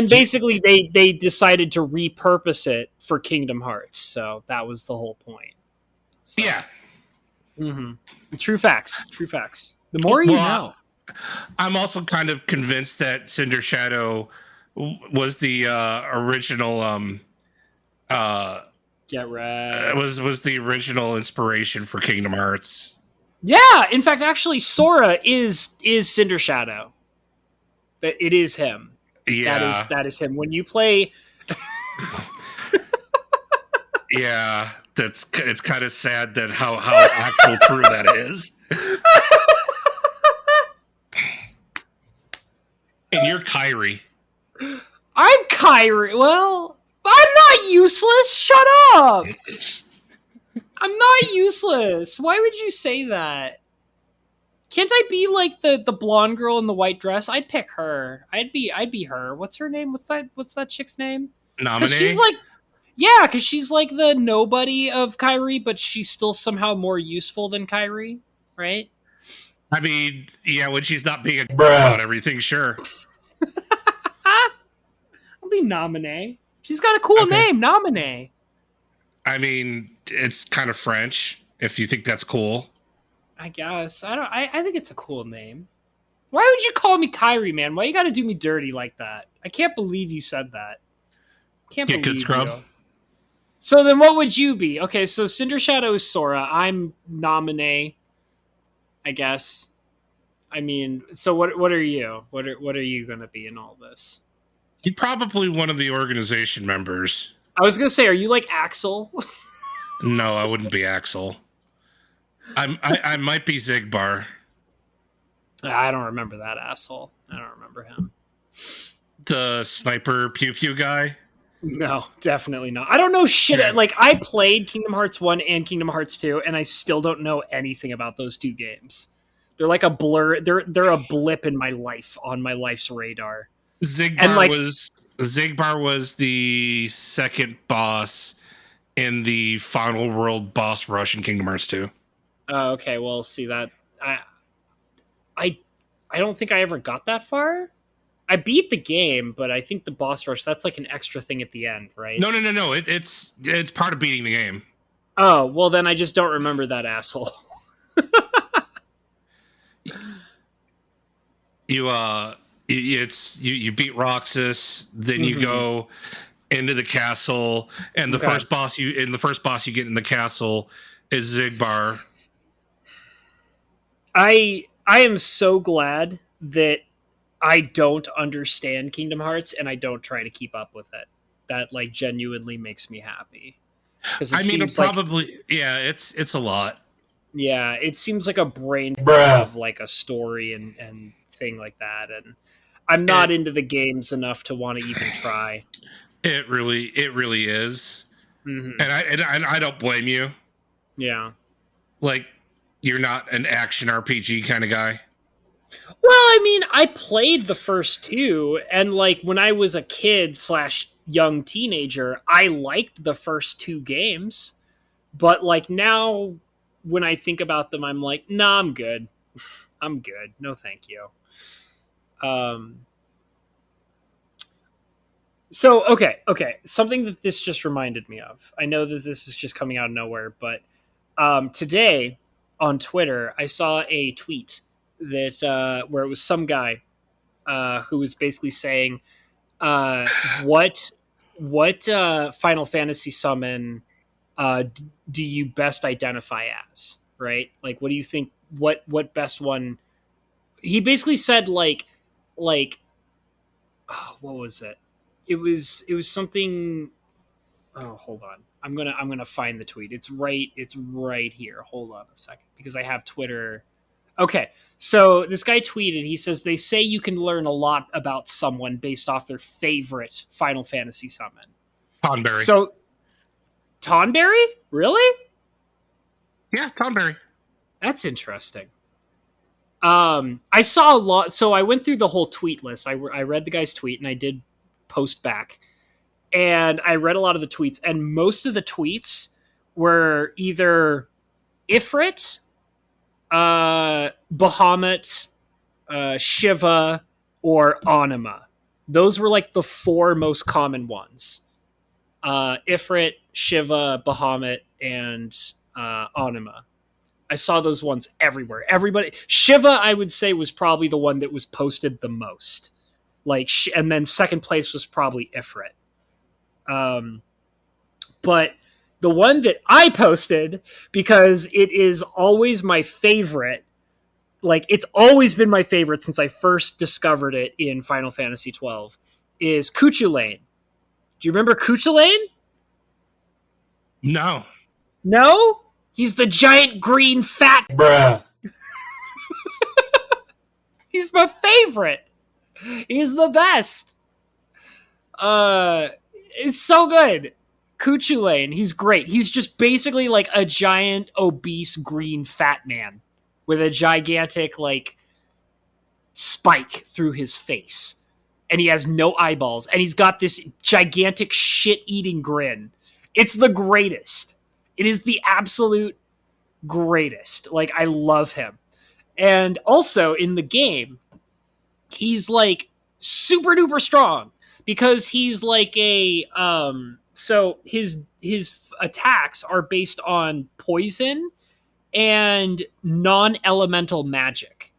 basically they decided to repurpose it for Kingdom Hearts. So that was the whole point. So. Yeah. Mm-hmm. True facts. The more you know. I'm also kind of convinced that Cindershadow was the original. Get right. Was the original inspiration for Kingdom Hearts. Yeah, in fact, actually, Sora is Cindershadow. It is him. Yeah, that is him. When you play. Yeah, it's kind of sad that how actual true that is. And you're Kairi. I'm Kairi. Well, I'm not useless. Shut up. I'm not useless. Why would you say that? Can't I be like the blonde girl in the white dress? I'd pick her. I'd be her. What's her name? What's that chick's name? Nominee? She's like, yeah, because she's like the nobody of Kairi, but she's still somehow more useful than Kairi, right? I mean, yeah, when she's not being about everything, sure. I'll be Nominee. She's got a cool name, Nominee. I mean, it's kind of French, if you think that's cool. I guess. I think it's a cool name. Why would you call me Kairi, man? Why you gotta do me dirty like that? I can't believe you said that. Can't believe good scrub. You. So then what would you be? Okay, so Cindershadow is Sora. I'm Nominee, I guess. I mean, so what are you? What are you gonna be in all this? You're probably one of the organization members. I was gonna say, are you like Axel? No, I wouldn't be Axel. I might be Zigbar. I don't remember that asshole. I don't remember him. The sniper pew pew guy? No, definitely not. I don't know shit. Yeah. Like, I played Kingdom Hearts 1 and Kingdom Hearts 2, and I still don't know anything about those two games. They're like a blur. They're a blip in my life, on my life's radar. Zigbar was the second boss in the final world boss rush in Kingdom Hearts 2. Oh, okay. Well, see that I don't think I ever got that far. I beat the game, but I think the boss rush, that's like an extra thing at the end, right? No. It's part of beating the game. Oh, well then I just don't remember that asshole. You beat Roxas, then you go into the castle, and the first boss you get in the castle is Zigbar. I am so glad that I don't understand Kingdom Hearts and I don't try to keep up with it. That like genuinely makes me happy. because it I mean, it seems like probably, yeah, it's a lot. yeah, it seems like a brain Bruh. of like a story and thing like that, and I'm not It into the games enough to want to even try. it really is, Hmm. and I don't blame you. Yeah. Like, you're not an action RPG kind of guy. Well, I mean, I played the first two, and like when I was a kid slash young teenager, I liked the first two games. But like now, when I think about them, I'm like, nah, I'm good. I'm good. No, thank you. Um. So okay. Something that this just reminded me of. I know that this is just coming out of nowhere, but today on Twitter, I saw a tweet that where it was some guy who was basically saying what Final Fantasy summon do you best identify as, right? Like, what do you think? What best one? He basically said like oh, what was it? It was something. Oh, hold on. I'm gonna find the tweet. It's right here. Hold on a second because I have Twitter. Okay, so this guy tweeted. He says they say you can learn a lot about someone based off their favorite Final Fantasy summon. Tonberry. So Tonberry, really? Yeah, Tonberry. That's interesting. I saw a lot. So I went through the whole tweet list. I read the guy's tweet and I did post back, and I read a lot of the tweets, and most of the tweets were either Ifrit, Bahamut, Shiva, or Anima. Those were like the four most common ones. Ifrit, Shiva, Bahamut, and Anima. I saw those ones everywhere. Everybody, Shiva, I would say, was probably the one that was posted the most. Like, and then second place was probably Ifrit. But the one that I posted, because it is always my favorite, like it's always been my favorite since I first discovered it in Final Fantasy 12, is Cuchulainn. Do you remember Cuchulainn? No. No? He's the giant green fat. Bruh. He's my favorite. He's the best. It's so good. Cuchulainn, he's great. He's just basically like a giant, obese, green fat man with a gigantic, like, spike through his face. And he has no eyeballs. And he's got this gigantic shit-eating grin. It's the greatest. It is the absolute greatest. Like, I love him. And also, in the game, he's, like, super duper strong. Because he's like a so his attacks are based on poison and non-elemental magic.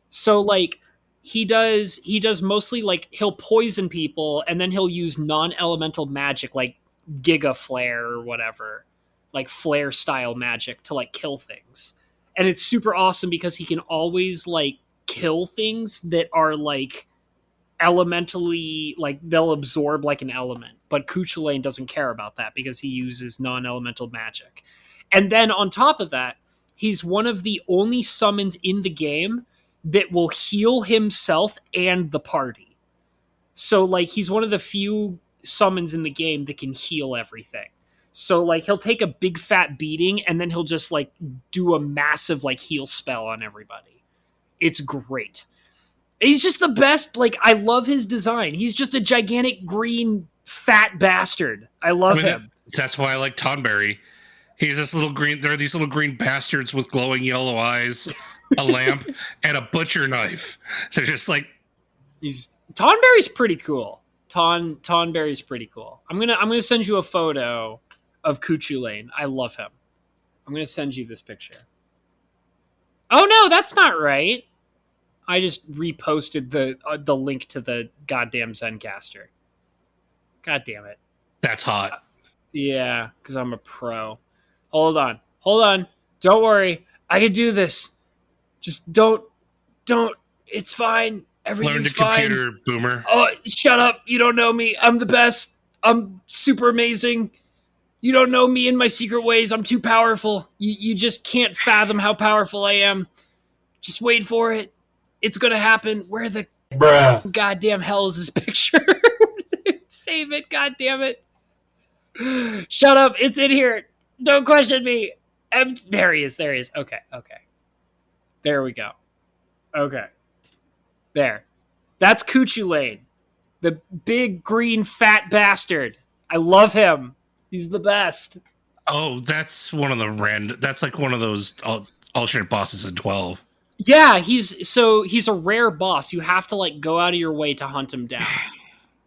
So like he does mostly like he'll poison people and then he'll use non-elemental magic like Giga Flare or whatever, like flare style magic to like kill things. And it's super awesome because he can always like kill things that are like elementally, like they'll absorb like an element, but Cuchulainn doesn't care about that because he uses non-elemental magic. And then on top of that, he's one of the only summons in the game that will heal himself and the party. So like he's one of the few summons in the game that can heal everything. So like he'll take a big fat beating and then he'll just like do a massive like heal spell on everybody. It's great. He's just the best. Like, I love his design. He's just a gigantic green fat bastard. I love him. That's why I like Tonberry. He's this little green. There are these little green bastards with glowing yellow eyes, a lamp, and a butcher knife. They're just like Tonberry's pretty cool. Tonberry's pretty cool. I'm gonna send you a photo of Cuchulainn. I love him. I'm gonna send you this picture. Oh no, that's not right. I just reposted the link to the goddamn Zencaster. God damn it. That's hot. Yeah, because I'm a pro. Hold on. Don't worry. I can do this. Just don't. It's fine. Everything's fine. Learn to computer, boomer. Oh, shut up. You don't know me. I'm the best. I'm super amazing. You don't know me and my secret ways. I'm too powerful. You just can't fathom how powerful I am. Just wait for it. It's gonna happen. Where the goddamn hell is this picture? Save it, goddamn it. Shut up. It's in here. Don't question me. There he is. There he is. Okay. There we go. Okay. There. That's Coochie Lane. The big green fat bastard. I love him. He's the best. Oh, that's one of the that's like one of those alternate bosses in 12. Yeah, he's a rare boss. You have to like go out of your way to hunt him down.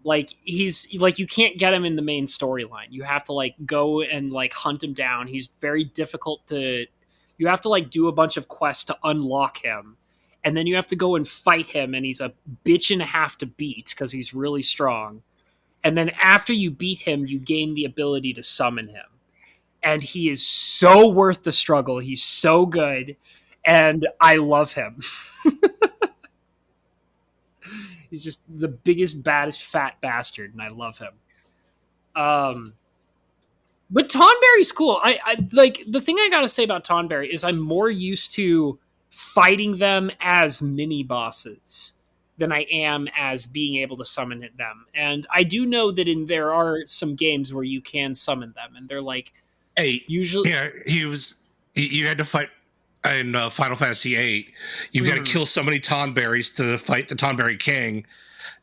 Like he's like you can't get him in the main storyline. You have to like go and like hunt him down. He's very difficult to you have to like do a bunch of quests to unlock him. And then you have to go and fight him, and he's a bitch and a half to beat because he's really strong. And then after you beat him, you gain the ability to summon him. And he is so worth the struggle. He's so good. And I love him. He's just the biggest, baddest, fat bastard, and I love him. But Tonberry's cool. I like the thing I gotta say about Tonberry is I'm more used to fighting them as mini bosses than I am as being able to summon them. And I do know that there are some games where you can summon them, and they're like, usually, yeah, you had to fight in Final Fantasy VIII. You've got to kill so many Tonberries to fight the Tonberry King,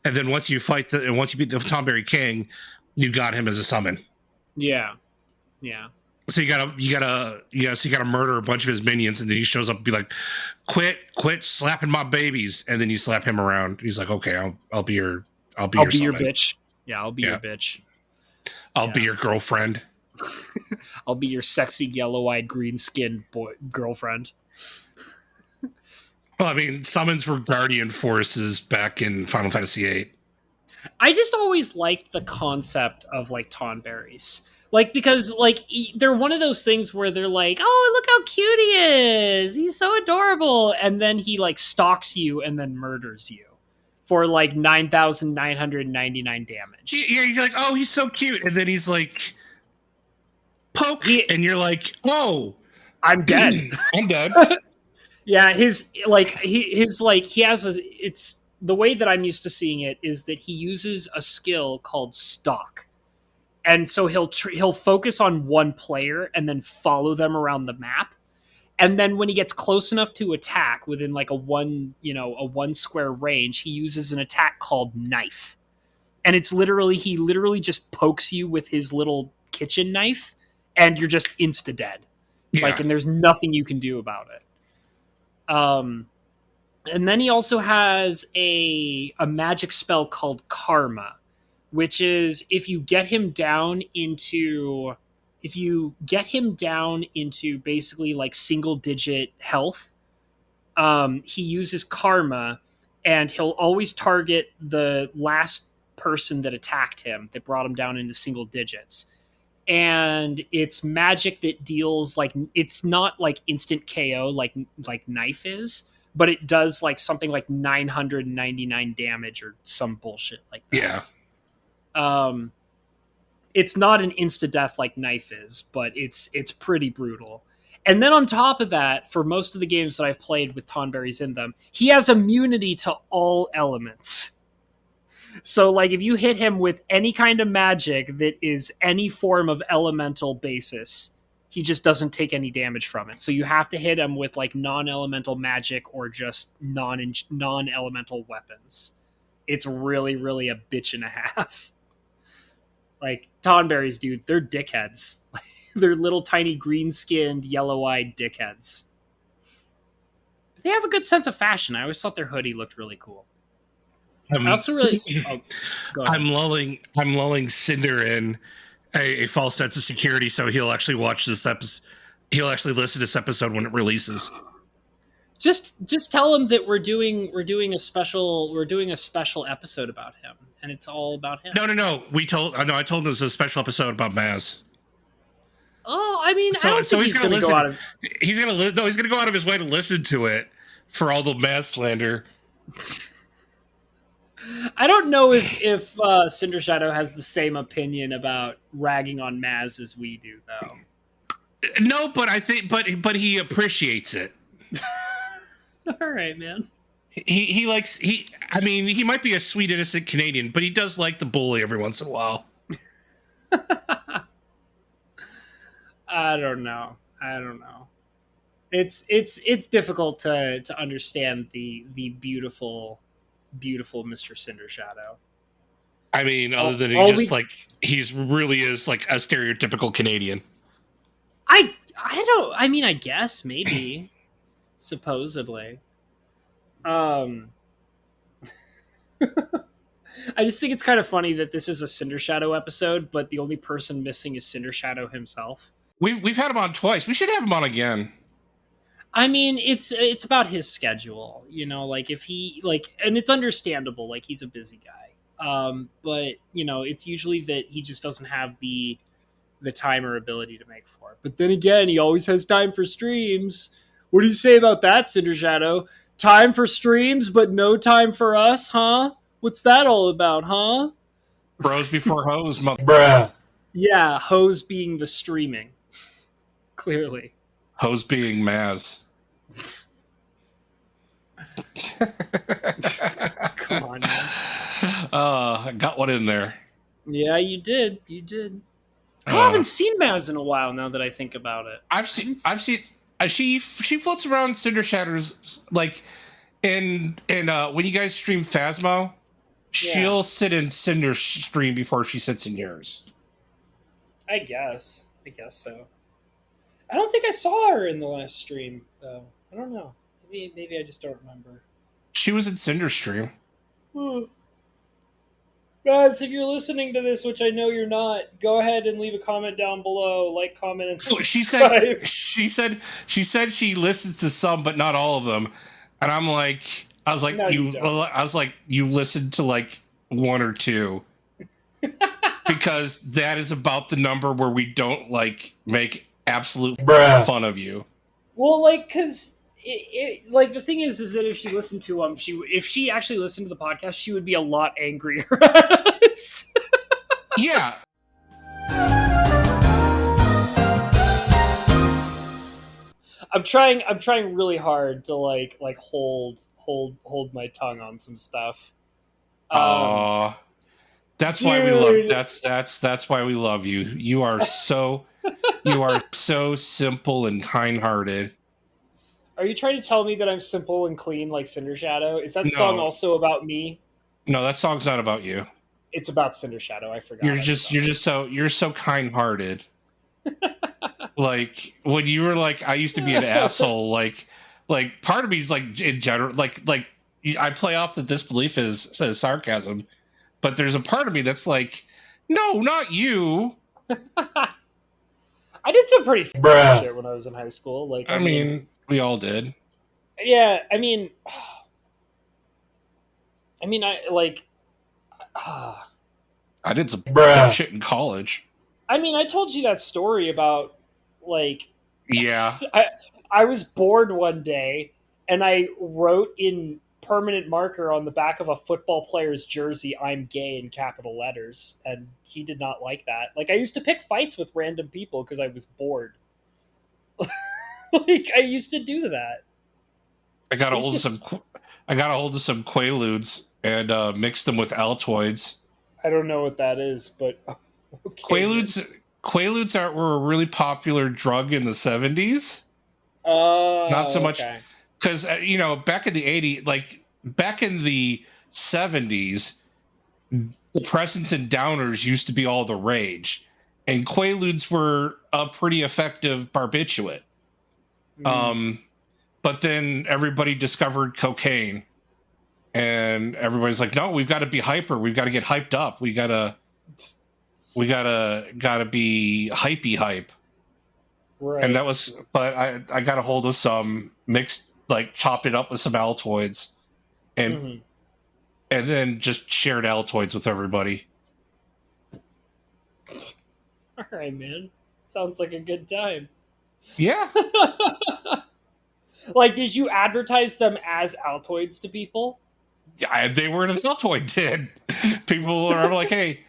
and then once you beat the Tonberry King, you got him as a summon. Yeah. So you gotta murder a bunch of his minions, and then he shows up and be like, "Quit slapping my babies," and then you slap him around. He's like, "Okay, I'll be your bitch. Yeah, I'll be your bitch. I'll be your girlfriend. I'll be your sexy yellow-eyed, green-skinned girlfriend." Well, I mean, summons were guardian forces back in Final Fantasy VIII. I just always liked the concept of like Tonberries. Like, because, like, they're one of those things where they're like, oh, look how cute he is. He's so adorable. And then he, like, stalks you and then murders you for, like, 9,999 damage. Yeah, you're like, oh, he's so cute. And then he's like, poke. And you're like, oh. I'm dead. I'm dead. Yeah, he has it's the way that I'm used to seeing it is that he uses a skill called stalk. And so he'll focus on one player and then follow them around the map. And then when he gets close enough to attack within like a one square range, he uses an attack called knife. And he literally just pokes you with his little kitchen knife and you're just insta dead. Yeah. Like, and there's nothing you can do about it. And then he also has a magic spell called Karma, which is if you get him down into basically like single digit health, he uses Karma, and he'll always target the last person that attacked him, that brought him down into single digits. And it's magic that deals like, it's not like instant KO like knife is, but it does like something like 999 damage or some bullshit like that. Yeah. It's not an insta death like knife is, but it's pretty brutal. And then on top of that, for most of the games that I've played with Tonberries in them, he has immunity to all elements. So like if you hit him with any kind of magic that is any form of elemental basis, he just doesn't take any damage from it. So you have to hit him with like non-elemental magic or just non-elemental weapons. It's really, really a bitch and a half. Like, Tonberries, dude, they're dickheads. They're little tiny green-skinned, yellow-eyed dickheads. They have a good sense of fashion. I always thought their hoodie looked really cool. I also really... go ahead. I'm lulling Cinder in a false sense of security, so he'll actually watch this episode. He'll actually listen to this episode when it releases. Just tell him that we're doing a special episode about him, and it's all about him. No. I told him it's a special episode about Maz. Oh, I mean, I don't think he's going to go out of... He's going to go out of his way to listen to it for all the Maz slander. I don't know if Cindershadow has the same opinion about ragging on Maz as we do, though. No, but I think, but he appreciates it. All right, man. He likes he. I mean, he might be a sweet innocent Canadian, but he does like the bully every once in a while. I don't know. I don't know. It's difficult to understand the beautiful Mr. Cindershadow. I mean, other than he's really is like a stereotypical Canadian. I don't. I mean, I guess maybe supposedly. Um, I just think it's kind of funny that this is a Cindershadow episode, but the only person missing is Cindershadow himself. We've had him on twice. We should have him on again. I mean, it's about his schedule, you know, like if he like, and it's understandable, like he's a busy guy. But you know, it's usually that he just doesn't have the time or ability to make for it. But then again, he always has time for streams. What do you say about that, Cindershadow? Time for streams, but no time for us, huh? What's that all about, huh? Bros before hoes, mother. Bruh. Yeah, hose being the streaming. Clearly. Hose being Maz. Come on, man. I got one in there. Yeah, you did. You did. I haven't seen Maz in a while now that I think about it. I've seen she floats around Cindershadow's like in when you guys stream Phasmo, she'll sit in Cinder's stream before she sits in yours. I guess so. I don't think I saw her in the last stream though. I don't know. Maybe I just don't remember. She was in Cinder's stream. Guys, if you're listening to this, which I know you're not, go ahead and leave a comment down below, like, comment, and subscribe. She said she listens to some, but not all of them. And I was like, No, you listened to like one or two, because that is about the number where we don't like make absolute fun of you. Well, like, because like the thing is that if she listened to if she actually listened to the podcast, she would be a lot angrier at us. Yeah. I'm trying really hard to like hold my tongue on some stuff. That's why we love that's why we love you. You are so simple and kind-hearted. Are you trying to tell me that I'm simple and clean like Cindershadow? Is that song also about me? No, that song's not about you. It's about Cindershadow. I forgot. You're so kind-hearted. Like when you were like, I used to be an asshole. Like part of me is like in general, like I play off the disbelief as sarcasm, but there's a part of me that's like, no, not you. I did some pretty shit when I was in high school. Like, I mean, we all did. Yeah, I mean, I did some shit in college. I mean, I told you that story about like, yeah, I was bored one day and I wrote in permanent marker on the back of a football player's jersey, "I'm gay" in capital letters, and he did not like that. Like, I used to pick fights with random people because I was bored. Like, I used to do that. I got a hold of some Quaaludes and mixed them with Altoids. I don't know what that is, but okay. Quaaludes were a really popular drug in the 70s. Not so much because back in the 80s, like back in the 70s, depressants and downers used to be all the rage, and Quaaludes were a pretty effective barbiturate. But then everybody discovered cocaine, and everybody's like, no, we've got to be hyper. We've got to get hyped up. We gotta be hypey hype. Right. And that was, but I got a hold of some mixed, like chopped it up with some Altoids, and then just shared Altoids with everybody. All right, man. Sounds like a good time. Yeah. Like, did you advertise them as Altoids to people? they were in an Altoid tin. People are like, hey,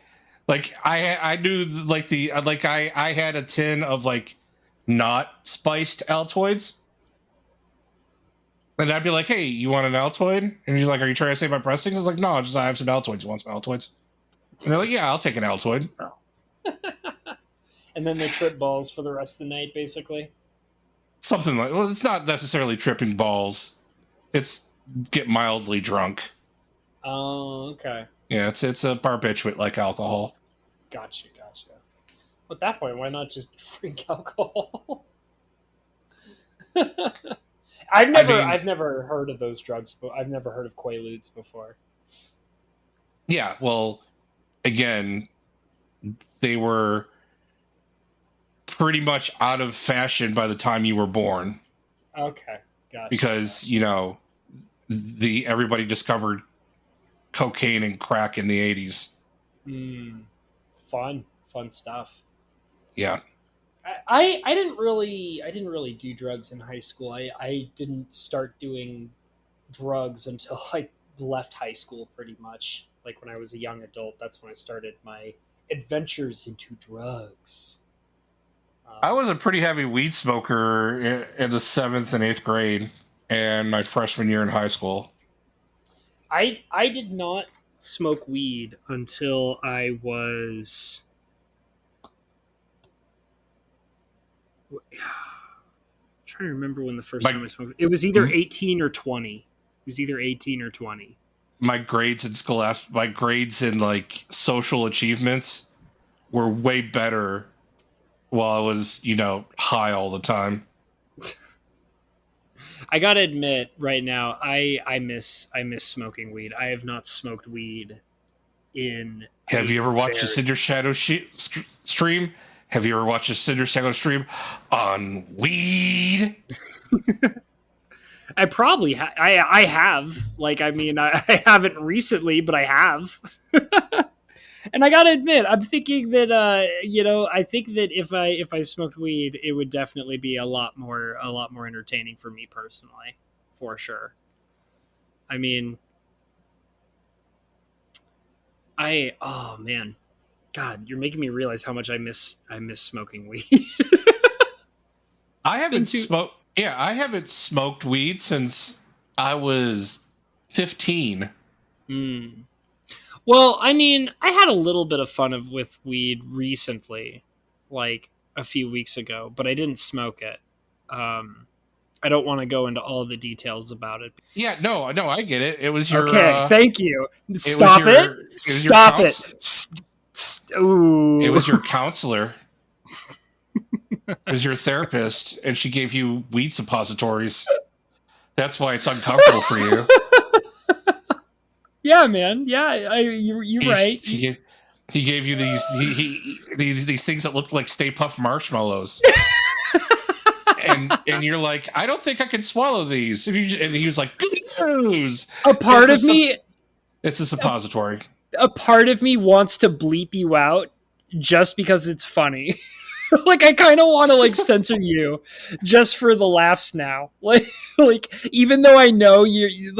like I knew like I had a tin of like not spiced Altoids. And I'd be like, hey, you want an Altoid? And he's like, are you trying to save my pressings? I was like, no, I have some Altoids. You want some Altoids? And they're like, yeah, I'll take an Altoid. And then they trip balls for the rest of the night, basically. Something like, well, it's not necessarily tripping balls. It's get mildly drunk. Oh, okay. Yeah, it's a barbiturate like alcohol. Gotcha. At that point, why not just drink alcohol? I've never heard of those drugs, but I've never heard of Quaaludes before. Yeah, well, again, they were pretty much out of fashion by the time you were born. Okay, gotcha. Because, everybody discovered cocaine and crack in the 80s. Fun stuff. Yeah. I didn't really do drugs in high school. I didn't start doing drugs until I left high school, pretty much. Like when I was a young adult, that's when I started my adventures into drugs. I was a pretty heavy weed smoker in the 7th and 8th grade and my freshman year in high school. I did not smoke weed until I was... I'm trying to remember when the first time I smoked. It was either 18 or 20. It was either 18 or 20. My grades in like social achievements were way better while I was, high all the time. I gotta admit, right now, I miss smoking weed. I have not smoked weed in. Have you ever watched a Cindershadow stream? Have you ever watched a Cindershadow stream on weed? I probably I have. Like, I mean, I haven't recently, but I have. And I gotta admit, I'm thinking that I think that if I smoked weed, it would definitely be a lot more entertaining for me personally, for sure. I mean, oh man, God, you're making me realize how much I miss smoking weed. I haven't smoked. Yeah, I haven't smoked weed since I was 15. Well, I mean, I had a little bit of fun with weed recently, like a few weeks ago, but I didn't smoke it. I don't want to go into all the details about it. Yeah, no, I get it. It was your... Okay, thank you. Stop it. Stop it. Ooh. It was your counselor. It was your therapist, and she gave you weed suppositories. That's why it's uncomfortable for you. Yeah, man. Yeah, you're right. He gave you these things that looked like Stay Puft marshmallows. and you're like, I don't think I can swallow these. And he was like, news. A part of me... It's a suppository. A part of me wants to bleep you out just because it's funny. Like, I kind of want to, like, censor you just for the laughs now. Like even though I know you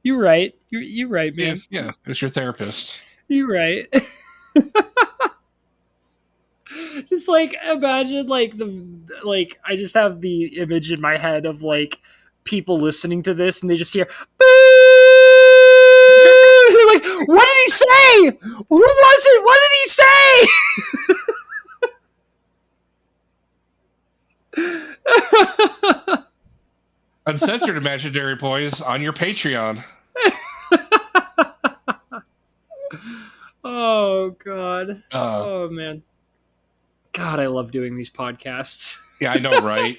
You're right. You're right, man. Yeah, it's your therapist. You're right. Just like imagine I just have the image in my head of like people listening to this and they just hear they're like, what did he say? Who was it? What did he say? Uncensored Imaginary Boys on your Patreon. Oh God. Oh man. God, I love doing these podcasts. Yeah, I know, right?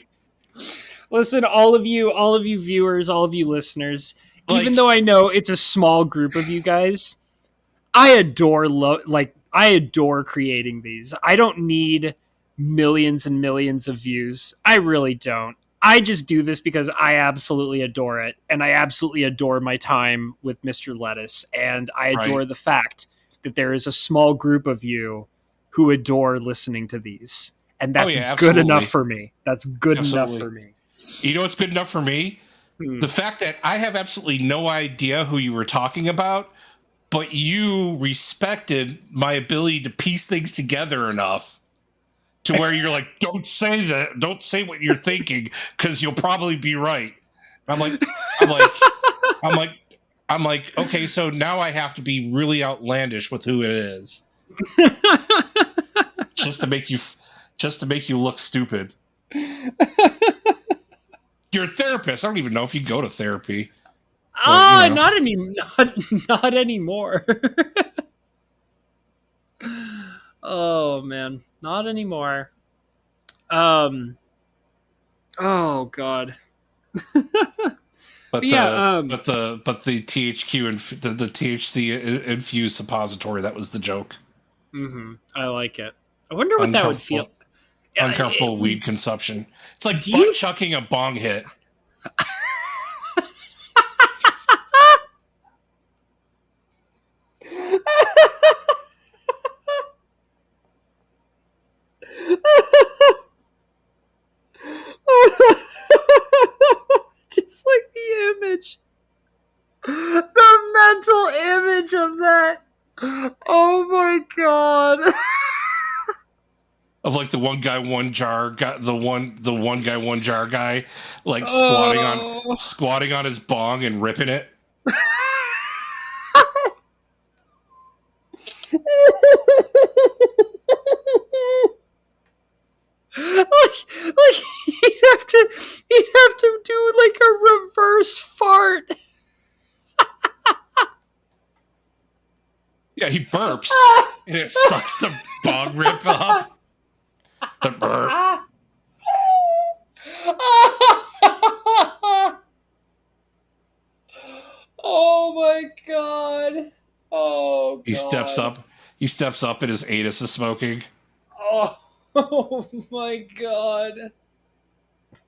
Listen, all of you viewers, all of you listeners, even though I know it's a small group of you guys, I adore creating these. I don't need millions and millions of views. I really don't. I just do this because I absolutely adore it, and I absolutely adore my time with Mr. Lettuce, and I adore the fact that there is a small group of you who adore listening to these, and that's good enough for me. That's good enough for me. You know what's good enough for me? The fact that I have absolutely no idea who you were talking about, but you respected my ability to piece things together enough to where you're like, don't say that, don't say what you're thinking, because you'll probably be right. I'm like, I'm like, I'm like, I'm like, okay, so now I have to be really outlandish with who it is, just to make you look stupid. You're a therapist. I don't even know if you go to therapy. But, you know. Not anymore. Oh man, not anymore. Oh god. But yeah, the THQ and the THC infused suppository, that was the joke. I like it. I wonder what that would feel. Uncomfortable weed consumption. It's like Do butt you- chucking a bong hit. Just like the image. The mental image of that. Oh my god. Of like the one guy one jar got the one guy one jar guy like squatting on his bong and ripping it. like he'd have to do like a reverse fart. Yeah, he burps and it sucks the bong rip up. The burp. Oh my god. Oh god. He steps up and his anus is smoking. Oh my god.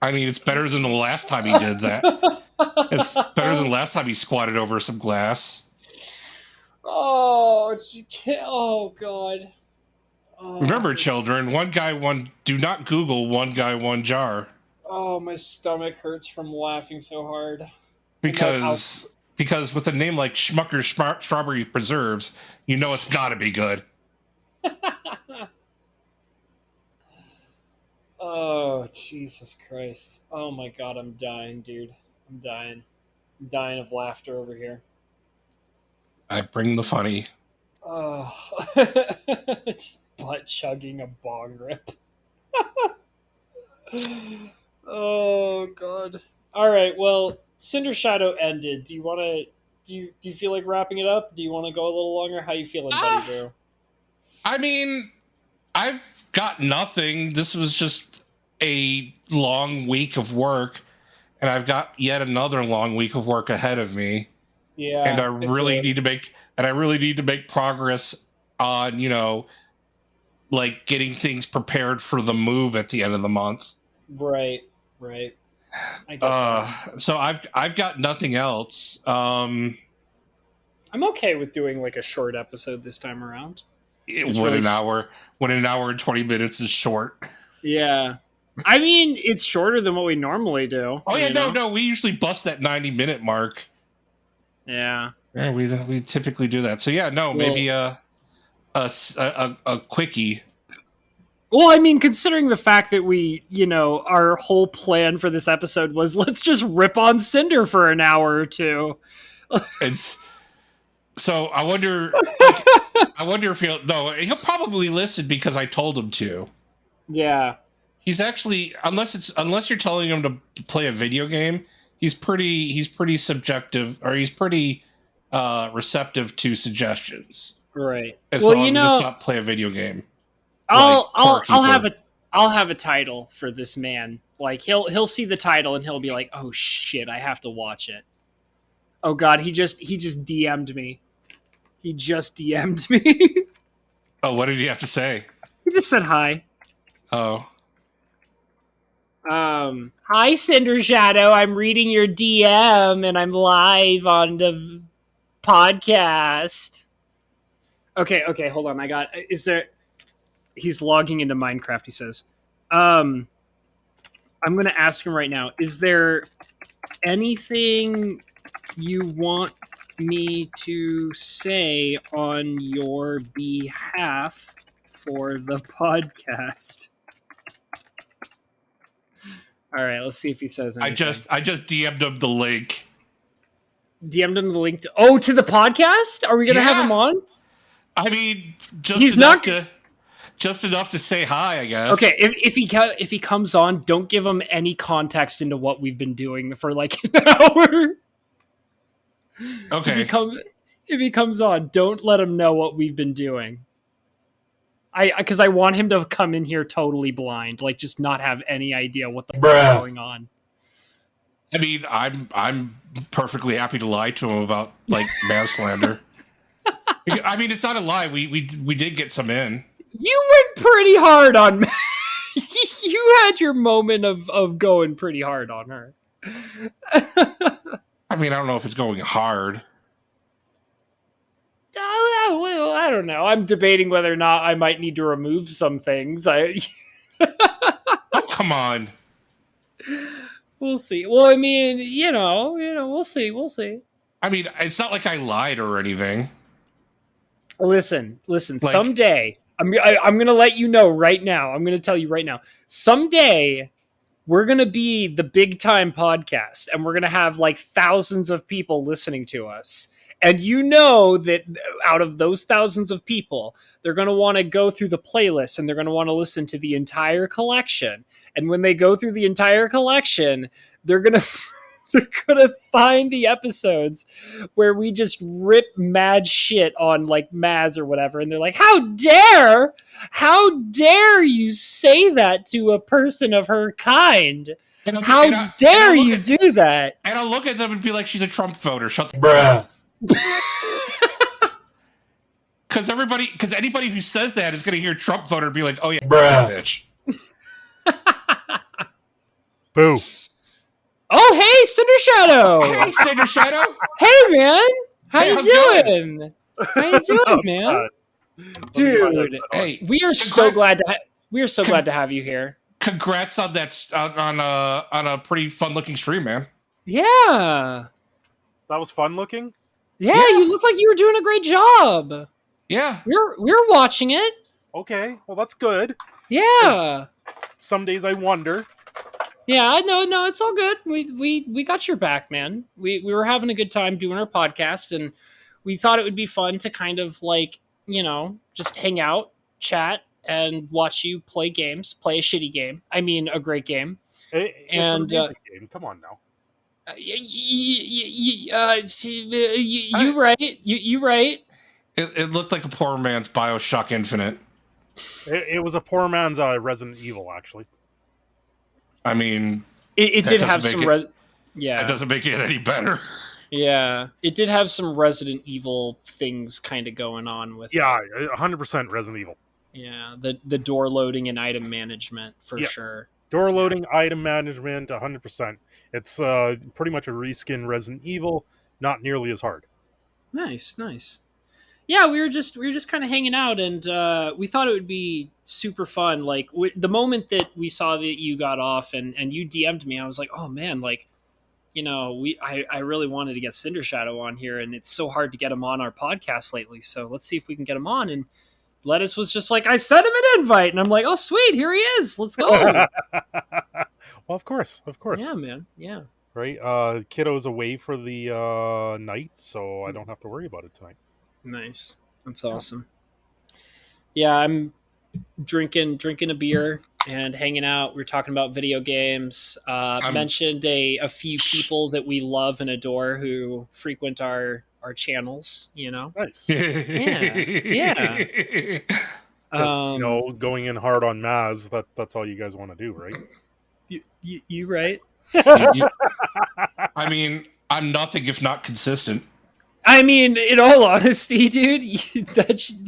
I mean, it's better than the last time he did that. It's better than the last time he squatted over some glass. Oh, oh god. Oh, Remember, children, do not Google one guy, one jar. Oh, my stomach hurts from laughing so hard. Because with a name like Schmucker's Strawberry Preserves, you know it's gotta be good. Oh, Jesus Christ. Oh my god, I'm dying, dude. I'm dying. I'm dying of laughter over here. I bring the funny. Oh, just butt chugging a bong rip. Oh god. All right. Well, Cindershadow ended. Do you want to? Do you feel like wrapping it up? Do you want to go a little longer? How you feeling, buddy? Bro? I mean, I've got nothing. This was just a long week of work, and I've got yet another long week of work ahead of me. Yeah. And I really need to make progress on, like getting things prepared for the move at the end of the month. Right. I get that. So I've got nothing else. I'm okay with doing like a short episode this time around. When an hour and 20 minutes is short. Yeah. I mean, it's shorter than what we normally do. Oh yeah, no, we usually bust that 90-minute mark. Yeah. Yeah, we typically do that. So yeah, no, maybe a quickie. Well, I mean, considering the fact that we, our whole plan for this episode was let's just rip on Cinder for an hour or two. So I wonder if he'll probably listen because I told him to. Yeah. He's actually, unless you're telling him to play a video game, he's pretty subjective, or he's pretty receptive to suggestions. Right. As long as it's not play a video game. I'll have a title for this man. Like he'll see the title and he'll be like, "Oh shit, I have to watch it." Oh god, he just DM'd me. He just DM'd me. Oh, what did he have to say? He just said hi. Oh. Hi Cindershadow, I'm reading your DM and I'm live on the podcast. Okay, hold on. He's logging into Minecraft, he says. I'm going to ask him right now. Is there anything you want me to say on your behalf for the podcast? All right, let's see if he says anything. I just DM'd him the link. DM'd him the link to the podcast? Are we going to have him on? I mean, just enough to say hi, I guess. Okay, if he comes on, don't give him any context into what we've been doing for like an hour. Okay. If he comes on, don't let him know what we've been doing. Because I want him to come in here totally blind, like just not have any idea what the fuck is going on. I mean, I'm perfectly happy to lie to him about like mass slander. I mean, it's not a lie. We did get some in. You went pretty hard on. You had your moment of going pretty hard on her. I mean, I don't know if it's going hard. I don't know. I'm debating whether or not I might need to remove some things. Oh, come on. We'll see. Well, I mean, we'll see. We'll see. I mean, it's not like I lied or anything. Listen. Someday, I'm going to let you know right now. I'm going to tell you right now. Someday, we're going to be the big time podcast, and we're going to have like thousands of people listening to us. And you know that out of those thousands of people, they're going to want to go through the playlist and they're going to want to listen to the entire collection. And when they go through the entire collection, they're going to find the episodes where we just rip mad shit on like Maz or whatever. And they're like, how dare you say that to a person of her kind? How dare you do that? And I'll look at them and be like, she's a Trump voter. Shut the bruh. Because anybody who says that is going to hear Trump voter and be like, oh yeah, bruh, bitch. Boo. Oh, hey, Cindershadow. Hey, Cindershadow. Hey, man. How you doing? How you doing, man? Dude, hey, we are so glad to have you here. Congrats on that on a pretty fun looking stream, man. Yeah. That was fun looking? Yeah, you look like you were doing a great job. Yeah. We're watching it. Okay, well that's good. Yeah. Some days I wonder. Yeah, no, it's all good. We got your back, man. We were having a good time doing our podcast, and we thought it would be fun to kind of like, just hang out, chat, and watch you play games. Play a shitty game. I mean, a great game. It's an amazing game. Come on now. You right. You right. It looked like a poor man's BioShock Infinite. It was a poor man's Resident Evil, actually. I mean, it did have some. That doesn't make it any better. Yeah, it did have some Resident Evil things kind of going on with. Yeah, 100% Resident Evil. Yeah, the door loading and item management for sure. Door loading, item management, 100%. It's pretty much a reskin Resident Evil, not nearly as hard. Nice. Yeah, we were just kind of hanging out, and we thought it would be super fun. Like the moment that we saw that you got off and you DM'd me, I was like, oh man, like, I really wanted to get Cindershadow on here, and it's so hard to get him on our podcast lately. So let's see if we can get him on. And Lettuce was just like, I sent him an invite, and I'm like, oh sweet, here he is. Let's go. Well, of course. Yeah, man. Yeah. Right. Kiddo's away for the night, so I don't have to worry about it tonight. Nice. That's awesome. Yeah, I'm drinking a beer and hanging out. We were talking about video games. Mentioned a few people that we love and adore who frequent our channels, Nice. Yeah. Going in hard on Maz, that's all you guys want to do, right? You right. I mean, I'm nothing if not consistent. I mean, in all honesty, dude,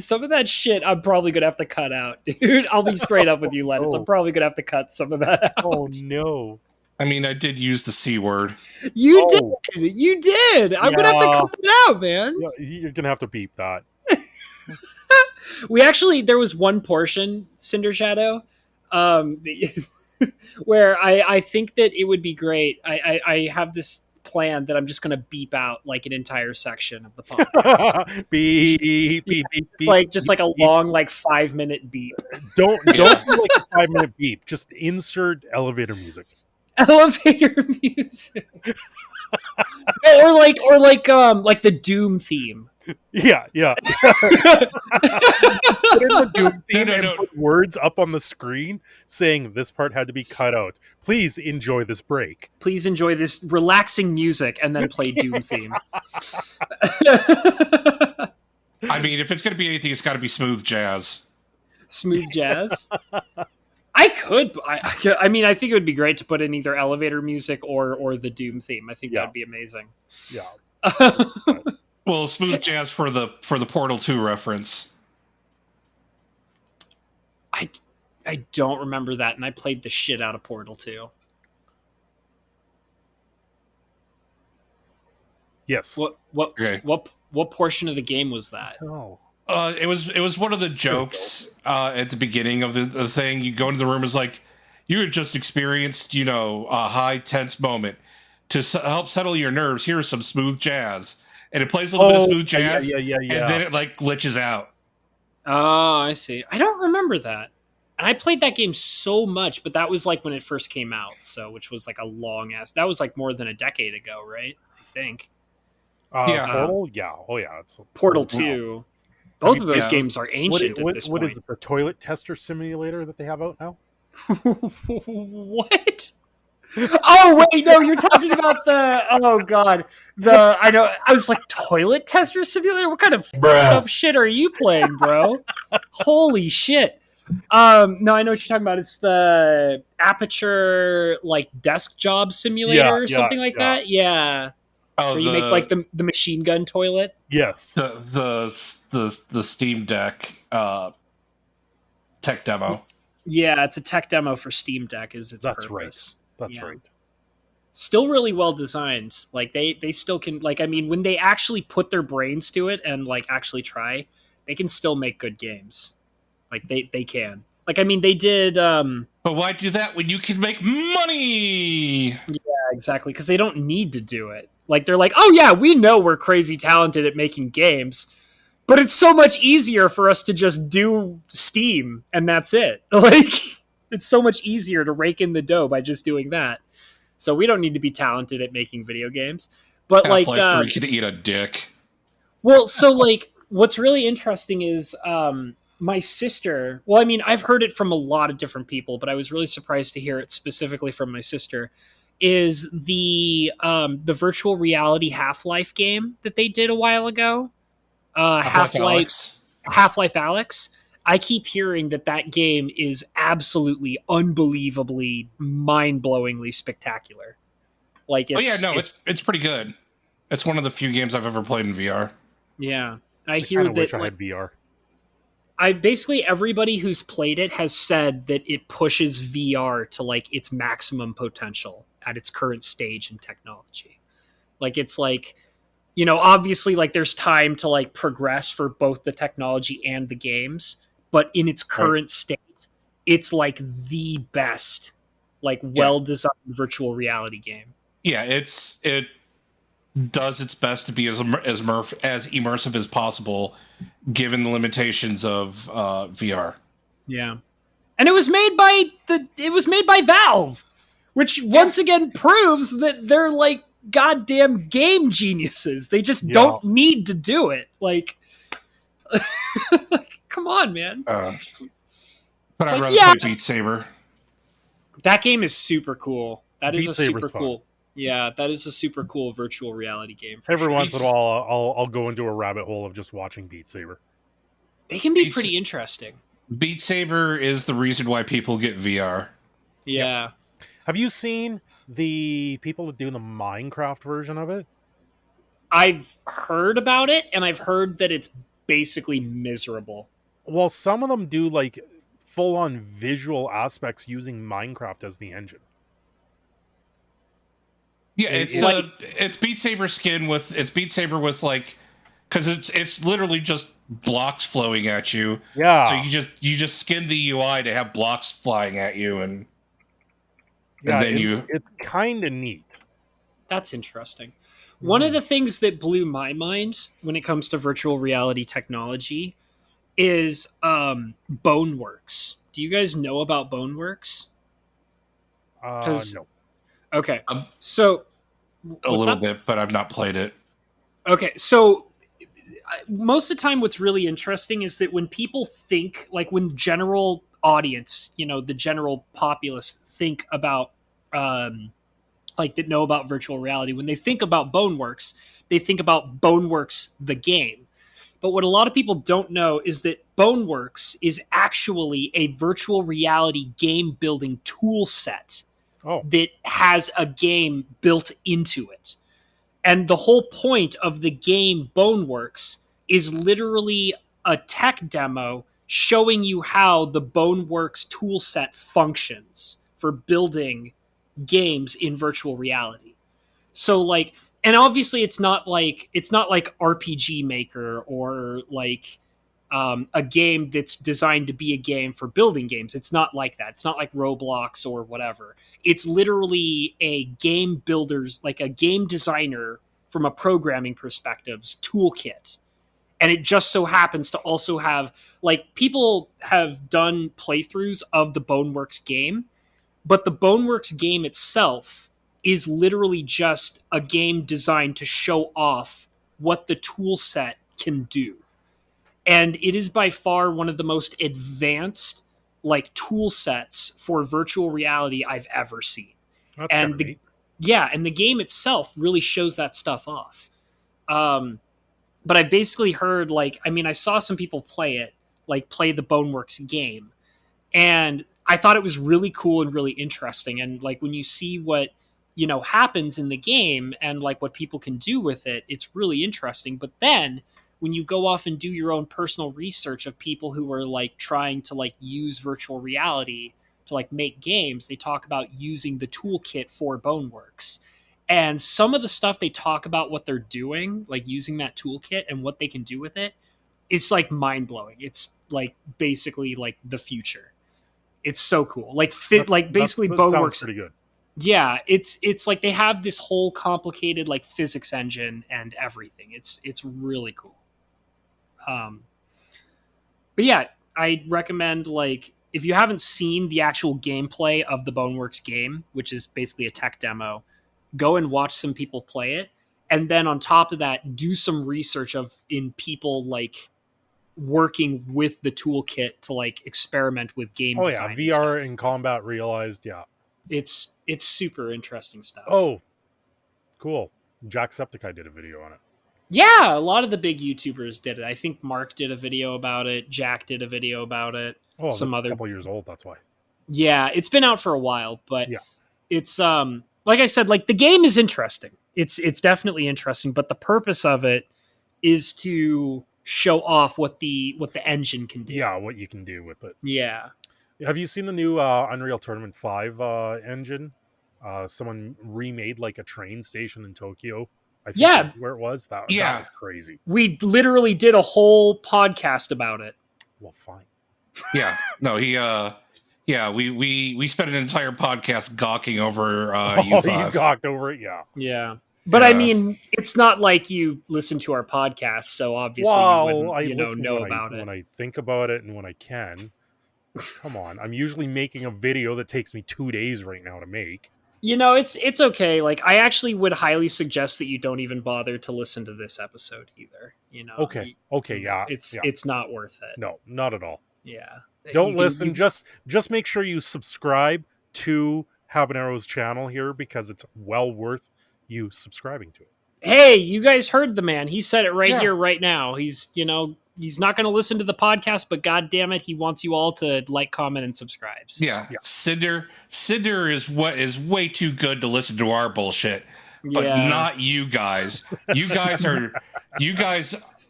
some of that shit I'm probably going to have to cut out, dude. I'll be straight up with you, Lettuce. I'm probably going to have to cut some of that out. Oh, no. I mean, I did use the C word. You did. I'm going to have to cut it out, man. Yeah, you're going to have to beep that. There was one portion, Cindershadow, where I think that it would be great. I have this plan that I'm just going to beep out like an entire section of the podcast. Beep, Yeah, beep, beep, beep. like just like a beep. long like 5-minute beep. Don't do like a 5-minute beep. Just insert elevator music. Elevator music. or like the Doom theme. Yeah. Put in the Doom theme and No. put words up on the screen saying this part had to be cut out. Please enjoy this break. Please enjoy this relaxing music and then play Doom theme. I mean, if it's going to be anything, it's got to be smooth jazz. Smooth jazz. I could. I mean, I think it would be great to put in either elevator music or the Doom theme. I think that'd be amazing. Yeah. Well, smooth jazz for the Portal 2 reference. I don't remember that, and I played the shit out of Portal 2. Yes. What portion of the game was that? Oh. It was one of the jokes at the beginning of the thing. You go into the room, it's like, you had just experienced, a high tense moment. To help settle your nerves, here's some smooth jazz. And it plays a little bit of smooth jazz, yeah. and then it like glitches out. Oh, I see. I don't remember that. And I played that game so much, but that was like when it first came out, which was like a long ass. That was like more than a decade ago, right? I think. Portal? Yeah. Oh, yeah. It's Portal 2. Both of those games are ancient at this point. What is it, the toilet tester simulator that they have out now? What? Oh, wait, no, you're talking about oh, God. I know, I was like, toilet tester simulator? What kind of up shit are you playing, bro? Holy shit. No, I know what you're talking about. It's the Aperture, like, desk job simulator or something like that? Yeah. Oh, where you make like the machine gun toilet. Yes. The Steam Deck tech demo. Yeah, it's a tech demo for Steam Deck. Is its That's purpose. Right. That's right. Still really well designed. Like they still can. Like I mean, when they actually put their brains to it and like actually try, they can still make good games. Like they can. Like I mean, they did. But why do that when you can make money? Yeah, exactly. Because they don't need to do it. Like they're like, oh yeah, we know we're crazy talented at making games, but it's so much easier for us to just do Steam and that's it. Like it's so much easier to rake in the dough by just doing that. So we don't need to be talented at making video games. But Half-Life 3 could eat a dick. Well, so like what's really interesting is my sister. Well, I mean, I've heard it from a lot of different people, but I was really surprised to hear it specifically from my sister. Is the virtual reality Half-Life game that they did a while ago. Half-Life Alyx. I keep hearing that game is absolutely unbelievably mind-blowingly spectacular. Like it's pretty good. It's one of the few games I've ever played in VR. Yeah. I hear that wish I had VR. Basically everybody who's played it has said that it pushes VR to like its maximum potential at its current stage in technology. Like it's like, obviously like there's time to like progress for both the technology and the games, but in its current state, it's like the best, like well-designed virtual reality game. Yeah, it does its best to be as immersive as possible, given the limitations of VR. Yeah, and it was made by Valve, which once again proves that they're like goddamn game geniuses. They just don't need to do it. Like, come on, man. But I'd rather play Beat Saber. That game is super cool. That is super cool. Fun. Yeah, that is a super cool virtual reality game. Every once in a while, I'll go into a rabbit hole of just watching Beat Saber. They can be pretty interesting. Beat Saber is the reason why people get VR. Yeah. Have you seen the people that do the Minecraft version of it? I've heard about it, and I've heard that it's basically miserable. Well, some of them do like full-on visual aspects using Minecraft as the engine. Yeah, it's Beat Saber skin with Beat Saber with like, because it's literally just blocks flowing at you. Yeah. So you just skin the UI to have blocks flying at you, and Yeah, then it's kind of neat. That's interesting. One of the things that blew my mind when it comes to virtual reality technology is Boneworks. Do you guys know about Boneworks? Because No. okay, a so what's little up? bit, but I've not played it. Okay, so most of the time, what's really interesting is that when people think, like when general audience, the general populace think about, like that know about virtual reality, when they think about Boneworks, they think about Boneworks the game. But what a lot of people don't know is that Boneworks is actually a virtual reality game building tool set Oh, that has a game built into it. And the whole point of the game Boneworks is literally a tech demo showing you how the Boneworks toolset functions for building games in virtual reality. So like, and obviously it's not like RPG Maker or like a game that's designed to be a game for building games. It's not like that. It's not like Roblox or whatever. It's literally a game builder's, like a game designer from a programming perspective's toolkit. And it just so happens to also have, like, people have done playthroughs of the Boneworks game, but the Boneworks game itself is literally just a game designed to show off what the tool set can do. And it is by far one of the most advanced like tool sets for virtual reality I've ever seen. that's kind And of the neat. yeah, and the game itself really shows that stuff off. Um, but I basically heard, like, I mean, I saw some people play it, like play the Boneworks game, and I thought it was really cool and really interesting. And like when you see what happens in the game and like what people can do with it, it's really interesting. But then when you go off and do your own personal research of people who are like trying to like use virtual reality to like make games, they talk about using the toolkit for Boneworks. And some of the stuff they talk about what they're doing, like using that toolkit and what they can do with it, it's like mind blowing. It's like basically like the future. It's so cool. Like like basically That sounds Boneworks. pretty good. Yeah, it's like they have this whole complicated like physics engine and everything. It's really cool. Um, but yeah, I recommend, like, if you haven't seen the actual gameplay of the Boneworks game, which is basically a tech demo, go and watch some people play it, and then on top of that, do some research of in people like working with the toolkit to like experiment with game Oh yeah, design and VR stuff. and combat realized. Yeah. It's super interesting stuff. Oh, cool. Jacksepticeye did a video on it. Yeah, a lot of the big YouTubers did it. I think Mark did a video about it. Jack did a video about it. Oh, this Some is a other. couple years old. That's why. Yeah, it's been out for a while, but Yeah. it's like I said, like the game is interesting. It's definitely interesting, but the purpose of it is to show off what the engine can do. Yeah, what you can do with it. Yeah. Have you seen the new Unreal Tournament 5 engine? Someone remade like a train station in Tokyo. I think Yeah. where it was. That Yeah. was crazy. We literally did a whole podcast about it. Well, fine. Yeah, no, we spent an entire podcast gawking over Oh, U5. you gawked over it, yeah. Yeah. But Yeah. I mean, it's not like you listen to our podcast, so obviously Well, you I wouldn't, listen know when about it. when I think about it and when I can. Come on, I'm usually making a video that takes me 2 days right now to make. It's okay. Like, I actually would highly suggest that you don't even bother to listen to this episode either. Okay, yeah, It's not worth it. No, not at all. Yeah. Don't listen. Just make sure you subscribe to Habanero's channel here because it's well worth you subscribing to it. Hey, you guys heard the man. He said it right Yeah. here, right now. He's not going to listen to the podcast, but God damn it, he wants you all to like, comment, and subscribe. So, Yeah. Cinder is way too good to listen to our bullshit, but not you guys. You guys,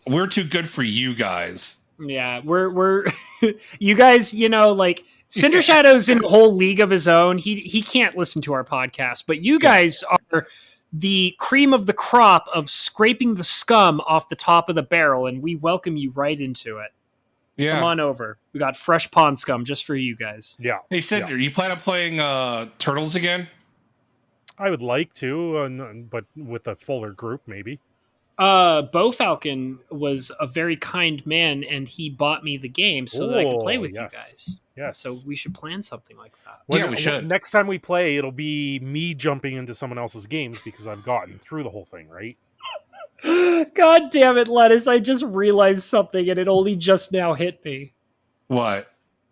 we're too good for you guys. Yeah, we're you guys, like Cindershadow's in a whole league of his own. He can't listen to our podcast, but you guys are the cream of the crop of scraping the scum off the top of the barrel, and we welcome you right into it. Yeah. Come on over. We got fresh pond scum just for you guys. Yeah. Hey, Cinder, you plan on playing Turtles again? I would like to, but with a fuller group, maybe. Bo Falcon was a very kind man, and he bought me the game so that I could play with you guys. Yes. So we should plan something like that. Yeah, we should. Next time we play, it'll be me jumping into someone else's games because I've gotten through the whole thing, right? God damn it, Lettuce. I just realized something, and it only just now hit me. What?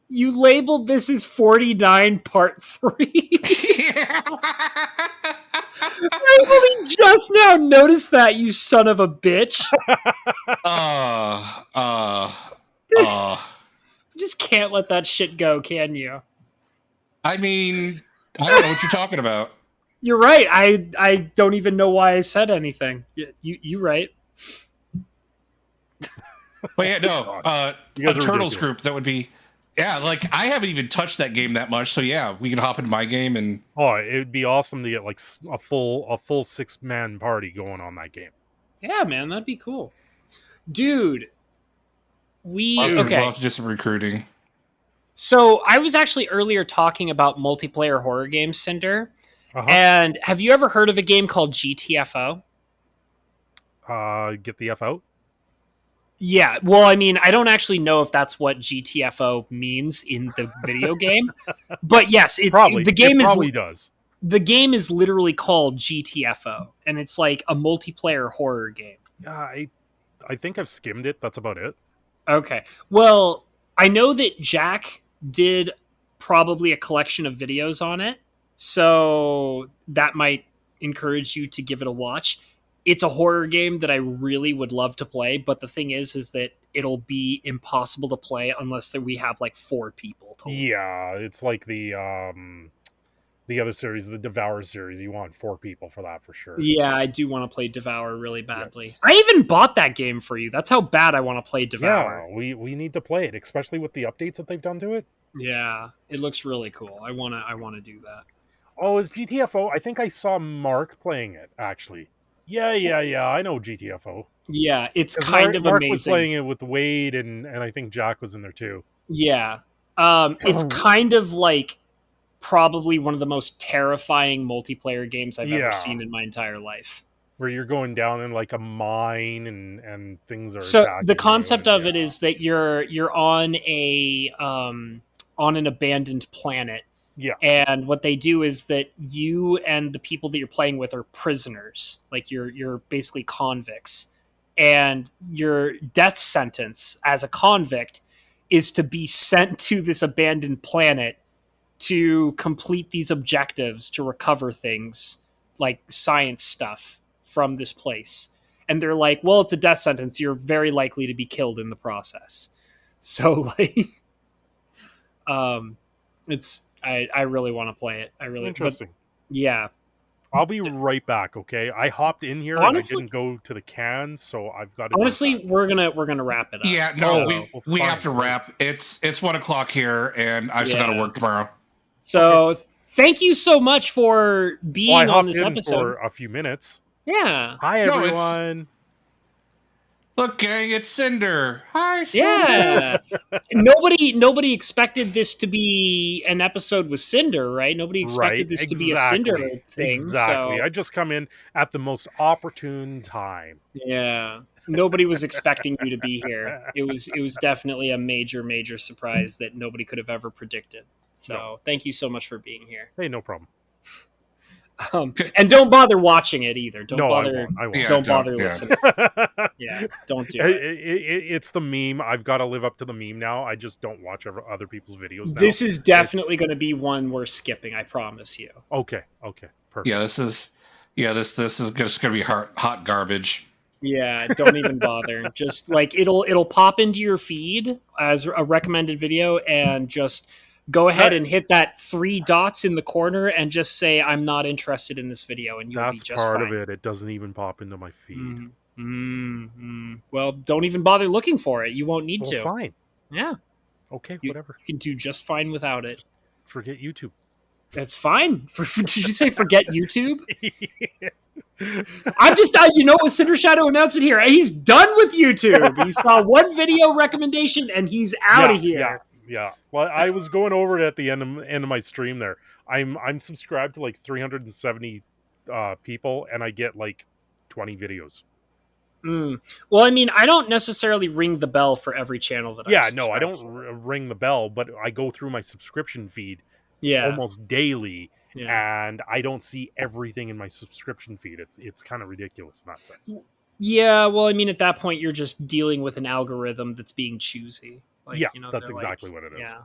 You labeled this as 49 part 3. I only just now noticed that, you son of a bitch. You just can't let that shit go, can you? I mean, I don't know what you're talking about. You're right. I don't even know why I said anything. You right. But yeah, no. A Turtles group, that would be... Yeah, like, I haven't even touched that game that much, so yeah, we can hop into my game and... Oh, it would be awesome to get, like, a full 6-man party going on that game. Yeah, man, that'd be cool. Dude, We'll have to do some recruiting. So, I was actually earlier talking about multiplayer horror games, Cinder. Uh-huh. And have you ever heard of a game called GTFO? Get the F out? Yeah, well, I mean, I don't actually know if that's what GTFO means in the video game, but yes, it's probably. The game it probably does. The game is literally called GTFO, and it's like a multiplayer horror game. I think I've skimmed it. That's about it. Okay, well, I know that Jack did probably a collection of videos on it, so that might encourage you to give it a watch. It's a horror game that I really would love to play, but the thing is that it'll be impossible to play unless we have like 4 people total. Yeah, it's like the other series, the Devour series. You want 4 people for that for sure. Yeah, I do want to play Devour really badly. Yes. I even bought that game for you. That's how bad I want to play Devour. Yeah, we need to play it, especially with the updates that they've done to it. Yeah, it looks really cool. I want to do that. Oh, it's GTFO. I think I saw Mark playing it actually. Yeah. I know GTFO. Yeah, it's kind of Mark amazing. was playing it with Wade, and I think Jack was in there too. Yeah, it's kind of like probably one of the most terrifying multiplayer games I've ever seen in my entire life. Where you're going down in like a mine and things are. So the concept of it is that you're on an abandoned planet. Yeah. And what they do is that you and the people that you're playing with are prisoners. Like you're basically convicts. And your death sentence as a convict is to be sent to this abandoned planet to complete these objectives to recover things like science stuff from this place. And they're like, well, it's a death sentence. You're very likely to be killed in the process. So like, I really want to play it. I really interesting. Yeah. I'll be right back. Okay, I hopped in here honestly, and I didn't go to the can, so I've got to. Honestly, we're gonna wrap it up. Yeah, no, we have to wrap. It's 1:00 here, and I've still got to work tomorrow. So thank you so much for being on this episode for a few minutes. Yeah. Hi everyone. Look, gang, it's Cinder. Hi, Cinder. Yeah. Nobody expected this to be an episode with Cinder, right? Nobody expected this to be a Cinder thing. Exactly. So. I just come in at the most opportune time. Yeah. Nobody was expecting you to be here. It was definitely a major surprise that nobody could have ever predicted. So thank you so much for being here. Hey, no problem. And don't bother watching it either. Don't bother. I won't. Don't bother listening. Yeah, don't do it. It's the meme. I've got to live up to the meme now. I just don't watch other people's videos now. This is definitely going to be one we're skipping. I promise you. Okay, perfect. Yeah, this is just going to be hot garbage. Yeah, don't even bother. Just like it'll pop into your feed as a recommended video, and just go ahead and hit that 3 dots in the corner and just say, I'm not interested in this video, and you'll be just fine. That's part of it. It doesn't even pop into my feed. Well, don't even bother looking for it. You won't need to. Fine. Yeah. Okay, whatever. You can do just fine without it. Just forget YouTube. That's fine. Did you say forget YouTube? I'm just, you know what Cindershadow announced it here. He's done with YouTube. He saw one video recommendation and he's out of here. Yeah. Well, I was going over it at the end of my stream there. I'm subscribed to like 370 people, and I get like 20 videos. Well, I mean, I don't necessarily ring the bell for every channel that I don't ring the bell, but I go through my subscription feed almost daily, and I don't see everything in my subscription feed. It's kind of ridiculous in that sense. Yeah, well, I mean, at that point, you're just dealing with an algorithm that's being choosy. Like, yeah, that's exactly what it is. Yeah.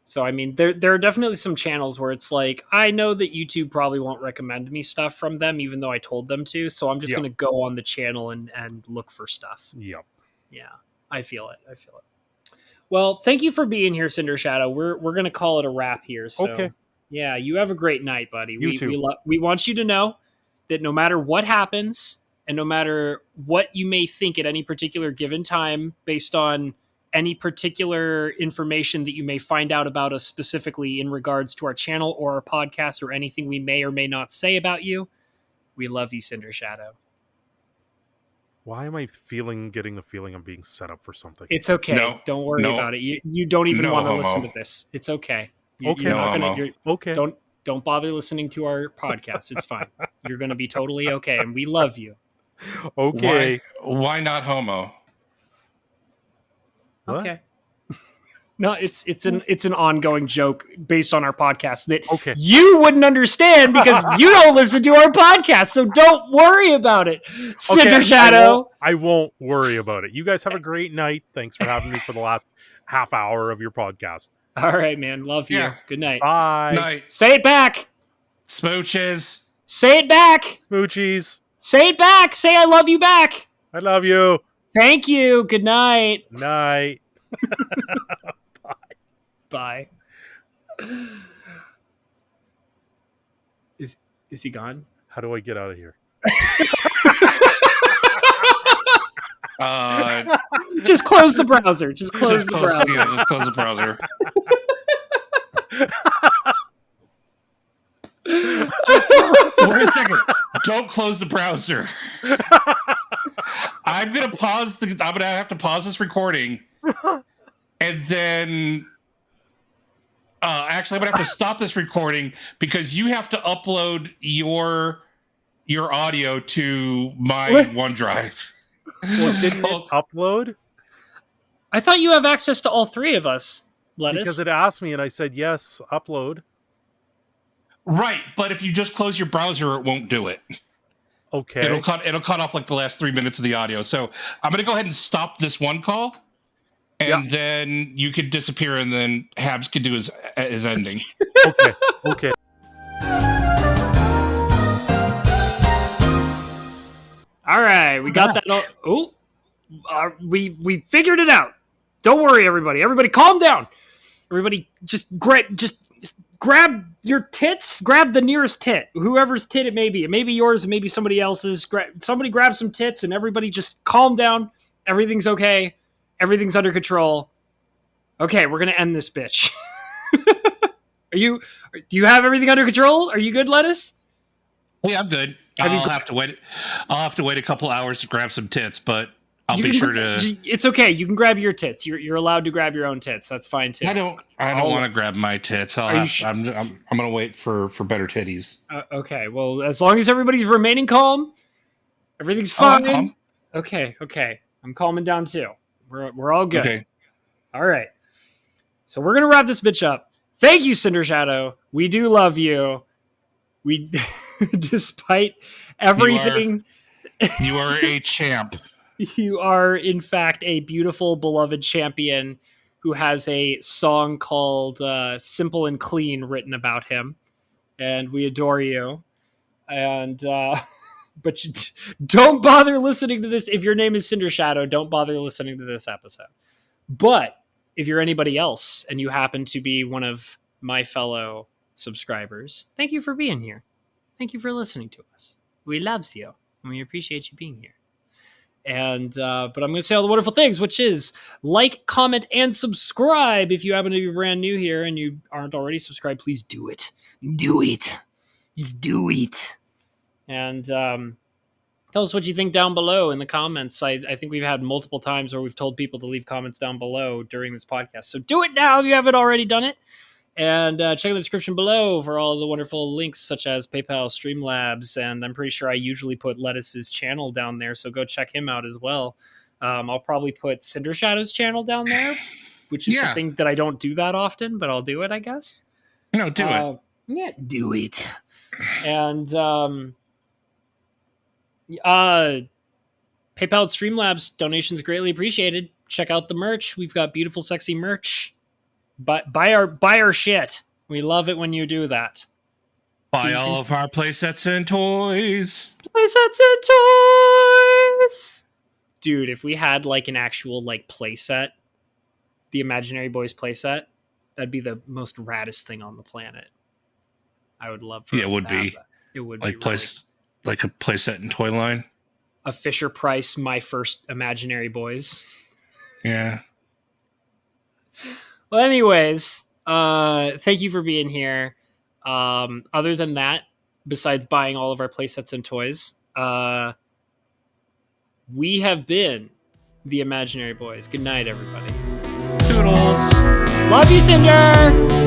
So, I mean, there are definitely some channels where it's like, I know that YouTube probably won't recommend me stuff from them, even though I told them to. So I'm just going to go on the channel and look for stuff. Yep. Yeah, I feel it. Well, thank you for being here, Cindershadow. We're going to call it a wrap here. So, okay. Yeah, you have a great night, buddy. You too. We want you to know that no matter what happens and no matter what you may think at any particular given time, based on any particular information that you may find out about us specifically in regards to our channel or our podcast or anything we may or may not say about you, we love you, Cindershadow. Why am I getting the feeling I'm being set up for something? It's okay. No, don't worry about it. You don't even want to listen to this. It's okay. You're not gonna, okay. Don't bother listening to our podcast. It's fine. You're going to be totally okay, and we love you. Okay. Why not homo? What? Okay. No, it's an ongoing joke based on our podcast that you wouldn't understand because you don't listen to our podcast. So don't worry about it, Cindershadow. I won't worry about it. You guys have a great night. Thanks for having me for the last half hour of your podcast. All right, man. Love you. Good night. Bye. Night. Say it back. Smooches. Say it back. Smoochies. Say it back. Say I love you back. I love you. Thank you. Good night. Night. Bye. Is he gone? How do I get out of here? Just close the browser. Just close the browser. Yeah, just close the browser. Wait a second. Don't close the browser. I'm gonna have to pause this recording, and then actually I'm gonna have to stop this recording because you have to upload your audio to my OneDrive. Well, didn't it upload? I thought you have access to all three of us, Lettuce. Because it asked me and I said yes, upload. Right, but if you just close your browser, it won't do it. Okay. It'll cut off like the last 3 minutes of the audio. So I'm gonna go ahead and stop this one call, and then you could disappear, and then Habs could do his ending. Okay. All right, we got that. We figured it out. Don't worry, everybody. Everybody, calm down. Everybody, just grab your tits. Grab the nearest tit, whoever's tit it may be. It may be yours. It may be somebody else's. Somebody grab some tits, and everybody just calm down. Everything's okay. Everything's under control. Okay, we're gonna end this bitch. Do you have everything under control? Are you good, Lettuce? Yeah, I'm good. I'll have to wait a couple hours to grab some tits, but I'll be sure to. It's okay. You can grab your tits. You're allowed to grab your own tits. That's fine too. I don't want to grab my tits. I'm gonna wait for better titties. Okay. Well, as long as everybody's remaining calm, everything's fine. Okay. I'm calming down too. We're all good. Okay. All right. So we're gonna wrap this bitch up. Thank you, Cindershadow. We do love you. We, despite everything, you are a champ. You are, in fact, a beautiful, beloved champion who has a song called Simple and Clean written about him. And we adore you. And, but don't bother listening to this. If your name is Cindershadow, don't bother listening to this episode. But if you're anybody else and you happen to be one of my fellow subscribers, thank you for being here. Thank you for listening to us. We loves you, and we appreciate you being here. And but I'm going to say all the wonderful things, which is like, comment, and subscribe. If you happen to be brand new here and you aren't already subscribed, please do it. Do it. Just do it. And tell us what you think down below in the comments. I think we've had multiple times where we've told people to leave comments down below during this podcast. So do it now if you haven't already done it. And check the description below for all of the wonderful links, such as PayPal, Streamlabs, and I'm pretty sure I usually put Lettuce's channel down there, so go check him out as well. I'll probably put Cindershadow's channel down there, which is something that I don't do that often, but I'll do it, I guess. No, do it. Yeah, do it. And PayPal, Streamlabs, donations greatly appreciated. Check out the merch. We've got beautiful, sexy merch. But buy our shit. We love it when you do that. Buy all of our playsets and toys. Playsets and toys. Dude, if we had like an actual like playset, the Imaginary Boys playset, that'd be the most raddest thing on the planet. I would love for us it would to have be. That. It would like be like a playset and toy line. A Fisher Price, My First Imaginary Boys. Yeah. Well, anyways, thank you for being here. Other than that, besides buying all of our playsets and toys, we have been the Imaginary Boys. Good night, everybody. Toodles. Love you, Cinder.